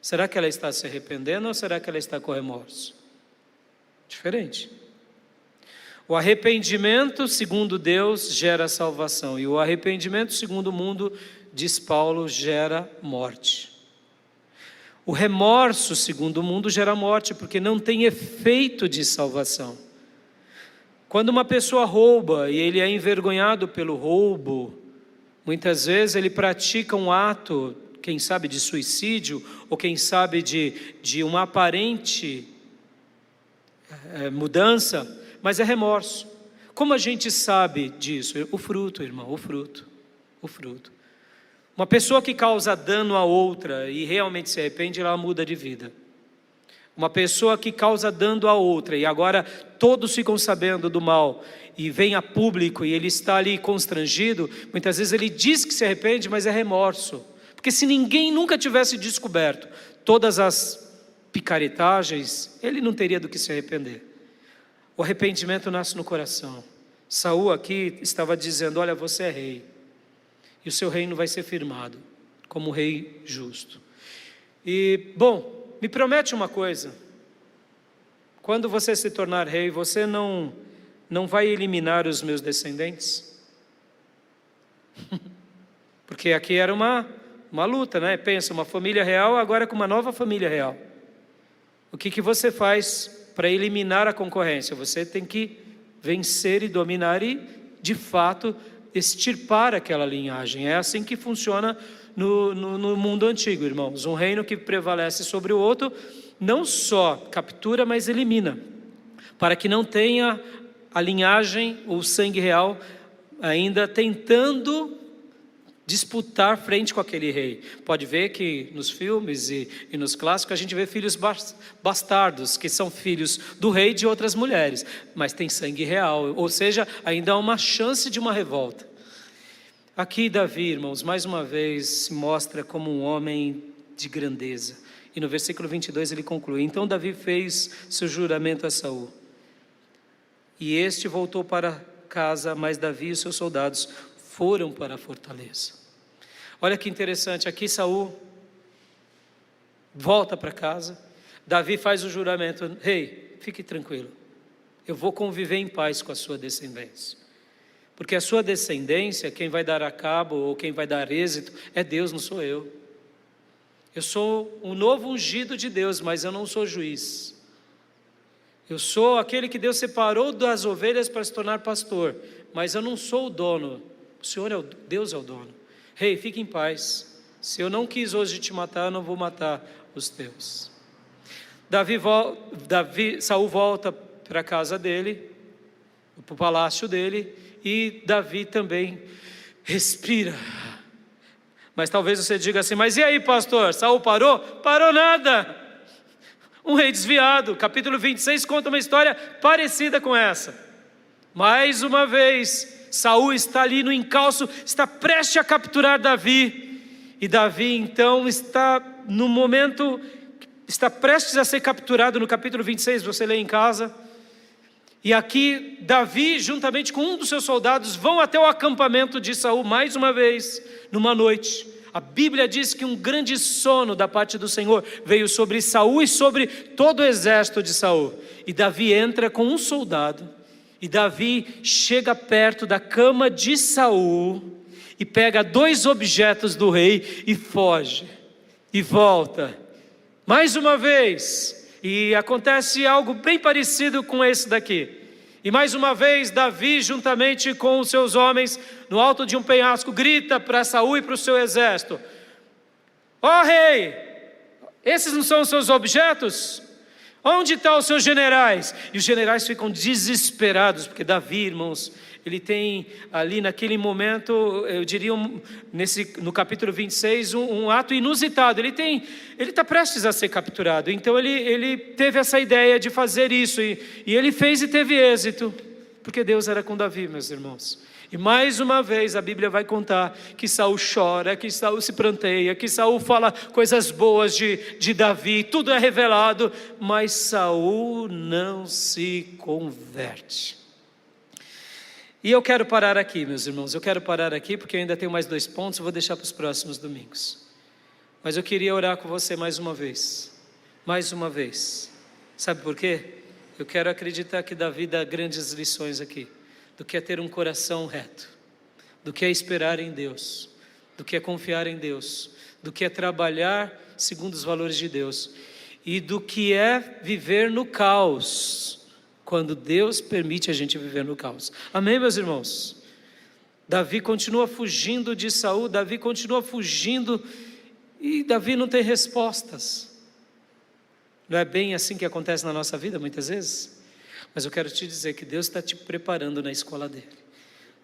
A: Será que ela está se arrependendo ou será que ela está com remorso? Diferente. O arrependimento, segundo Deus, gera salvação. E o arrependimento, segundo o mundo, diz Paulo, gera morte. O remorso, segundo o mundo, gera morte, porque não tem efeito de salvação. Quando uma pessoa rouba e ele é envergonhado pelo roubo, muitas vezes ele pratica um ato, quem sabe de suicídio, ou quem sabe de uma aparente mudança, mas é remorso. Como a gente sabe disso? O fruto, irmão, o fruto. Uma pessoa que causa dano a outra e realmente se arrepende, ela muda de vida. Uma pessoa que causa dano a outra e agora todos ficam sabendo do mal e vem a público e ele está ali constrangido, muitas vezes ele diz que se arrepende, mas é remorso. Porque se ninguém nunca tivesse descoberto todas as picaretagens, ele não teria do que se arrepender. O arrependimento nasce no coração. Saul aqui estava dizendo, olha, você é rei, e o seu reino vai ser firmado, como rei justo. E, bom, me promete uma coisa, quando você se tornar rei, você não vai eliminar os meus descendentes? Porque aqui era uma luta, né? Pensa, uma família real, agora com uma nova família real. O que você faz para eliminar a concorrência? Você tem que vencer e dominar e, de fato, extirpar aquela linhagem. É assim que funciona no mundo antigo, irmãos. Um reino que prevalece sobre o outro, não só captura, mas elimina. Para que não tenha a linhagem, o sangue real, ainda tentando disputar frente com aquele rei. Pode ver que nos filmes e nos clássicos a gente vê filhos bastardos, que são filhos do rei e de outras mulheres, mas tem sangue real, ou seja, ainda há uma chance de uma revolta. Aqui Davi, irmãos, mais uma vez se mostra como um homem de grandeza, e no versículo 22 ele conclui, então Davi fez seu juramento a Saul, e este voltou para casa, mas Davi e os seus soldados foram para a fortaleza. Olha que interessante, aqui Saul volta para casa, Davi faz o juramento, rei, fique tranquilo, eu vou conviver em paz com a sua descendência, porque a sua descendência, quem vai dar a cabo ou quem vai dar êxito é Deus, não sou eu. Eu sou um novo ungido de Deus, mas eu não sou juiz. Eu sou aquele que Deus separou das ovelhas para se tornar pastor, mas eu não sou o dono. O Senhor Deus é o dono. Rei, fique em paz. Se eu não quis hoje te matar, eu não vou matar os teus. Saul volta para a casa dele, para o palácio dele, e Davi também respira. Mas talvez você diga assim, mas e aí, pastor, Saul parou? Parou nada. Um rei desviado. Capítulo 26 conta uma história parecida com essa. Mais uma vez, Saul está ali no encalço, está prestes a capturar Davi, E Davi então está no momento, está prestes a ser capturado no capítulo 26, você lê em casa. E aqui Davi, juntamente com um dos seus soldados, vão até o acampamento de Saul mais uma vez, numa noite. A Bíblia diz que um grande sono da parte do Senhor veio sobre Saul e sobre todo o exército de Saul. E Davi entra com um soldado, e Davi chega perto da cama de Saul, e pega 2 objetos do rei, e foge, e volta, mais uma vez. E acontece algo bem parecido com esse daqui. E mais uma vez Davi, juntamente com os seus homens, no alto de um penhasco, grita para Saul e para o seu exército: ó rei, esses não são os seus objetos? Onde estão os seus generais? E os generais ficam desesperados, porque Davi, irmãos, ele tem ali naquele momento, eu diria no capítulo 26, um ato inusitado. Ele está prestes a ser capturado, então ele teve essa ideia de fazer isso, e ele fez e teve êxito, porque Deus era com Davi, meus irmãos. E mais uma vez a Bíblia vai contar que Saul chora, que Saul se pranteia, que Saul fala coisas boas de Davi, tudo é revelado, mas Saul não se converte. E eu quero parar aqui, meus irmãos, eu quero parar aqui porque eu ainda tenho mais 2 pontos, eu vou deixar para os próximos domingos. Mas eu queria orar com você mais uma vez, sabe por quê? Eu quero acreditar que Davi dá grandes lições aqui, do que é ter um coração reto, do que é esperar em Deus, do que é confiar em Deus, do que é trabalhar segundo os valores de Deus, e do que é viver no caos, quando Deus permite a gente viver no caos. Amém, meus irmãos? Davi continua fugindo de Saul, Davi continua fugindo, e Davi não tem respostas. Não é bem assim que acontece na nossa vida muitas vezes? Mas eu quero te dizer que Deus está te preparando na escola dele.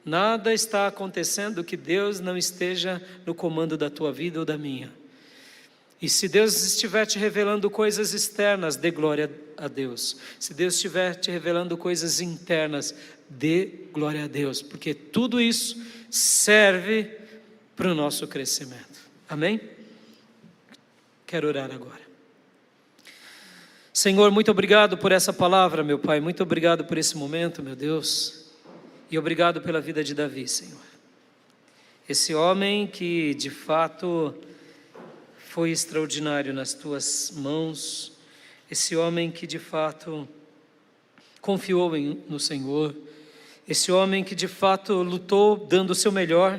A: Nada está acontecendo que Deus não esteja no comando da tua vida ou da minha. E se Deus estiver te revelando coisas externas, dê glória a Deus. Se Deus estiver te revelando coisas internas, dê glória a Deus, porque tudo isso serve para o nosso crescimento. Amém? Quero orar agora. Senhor, muito obrigado por essa palavra, meu Pai. Muito obrigado por esse momento, meu Deus. E obrigado pela vida de Davi, Senhor. Esse homem que de fato foi extraordinário nas tuas mãos, esse homem que de fato confiou no Senhor, esse homem que de fato lutou dando o seu melhor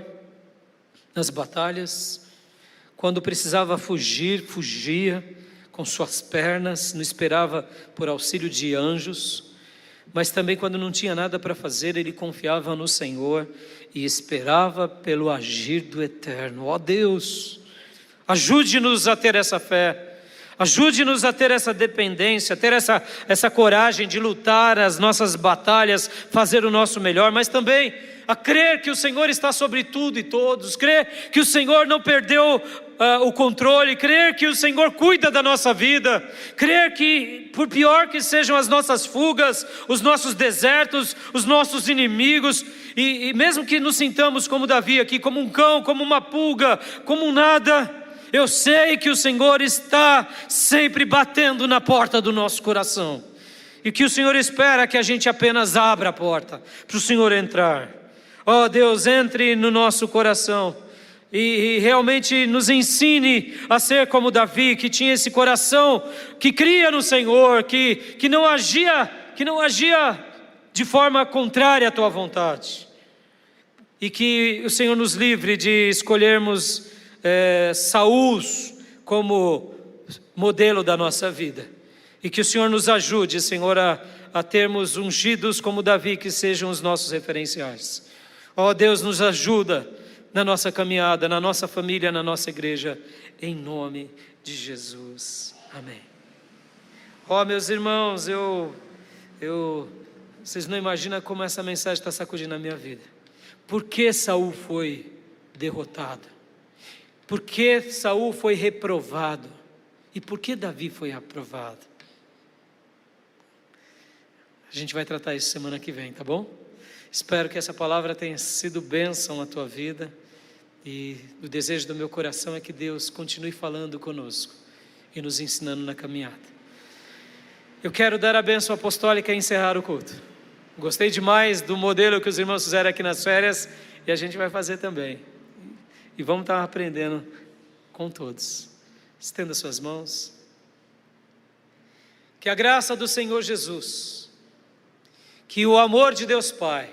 A: nas batalhas, quando precisava fugir, fugia com suas pernas, não esperava por auxílio de anjos, mas também quando não tinha nada para fazer, ele confiava no Senhor e esperava pelo agir do Eterno. Ó Deus, ajude-nos a ter essa fé, ajude-nos a ter essa dependência, ter essa coragem de lutar as nossas batalhas, fazer o nosso melhor, mas também a crer que o Senhor está sobre tudo e todos, crer que o Senhor não perdeu o controle, crer que o Senhor cuida da nossa vida, crer que por pior que sejam as nossas fugas, os nossos desertos, os nossos inimigos, e mesmo que nos sintamos como Davi aqui, como um cão, como uma pulga, como um nada, eu sei que o Senhor está sempre batendo na porta do nosso coração, e que o Senhor espera que a gente apenas abra a porta para o Senhor entrar. Ó Deus, entre no nosso coração e realmente nos ensine a ser como Davi, que tinha esse coração que cria no Senhor, que não agia de forma contrária à tua vontade, e que o Senhor nos livre de escolhermos Saul como modelo da nossa vida, e que o Senhor nos ajude, Senhor, a termos ungidos como Davi, que sejam os nossos referenciais. Ó Deus, nos ajuda na nossa caminhada, na nossa família, na nossa igreja, em nome de Jesus, amém. Ó meus irmãos, vocês não imaginam como essa mensagem está sacudindo a minha vida. Por que Saul foi derrotado? Por que Saul foi reprovado? E por que Davi foi aprovado? A gente vai tratar isso semana que vem, tá bom? Espero que essa palavra tenha sido bênção na tua vida, E o desejo do meu coração é que Deus continue falando conosco e nos ensinando na caminhada. Eu quero dar a bênção apostólica e encerrar o culto. Gostei demais do modelo que os irmãos fizeram aqui nas férias e a gente vai fazer também. E vamos estar aprendendo com todos. Estenda suas mãos. Que a graça do Senhor Jesus, que o amor de Deus Pai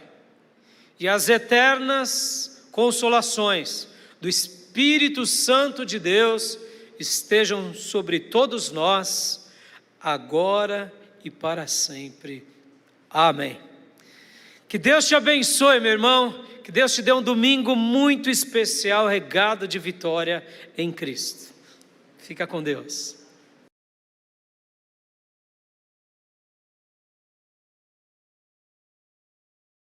A: e as eternas consolações do Espírito Santo de Deus estejam sobre todos nós, agora e para sempre. Amém. Que Deus te abençoe, meu irmão. Que Deus te dê um domingo muito especial, regado de vitória em Cristo. Fica com Deus.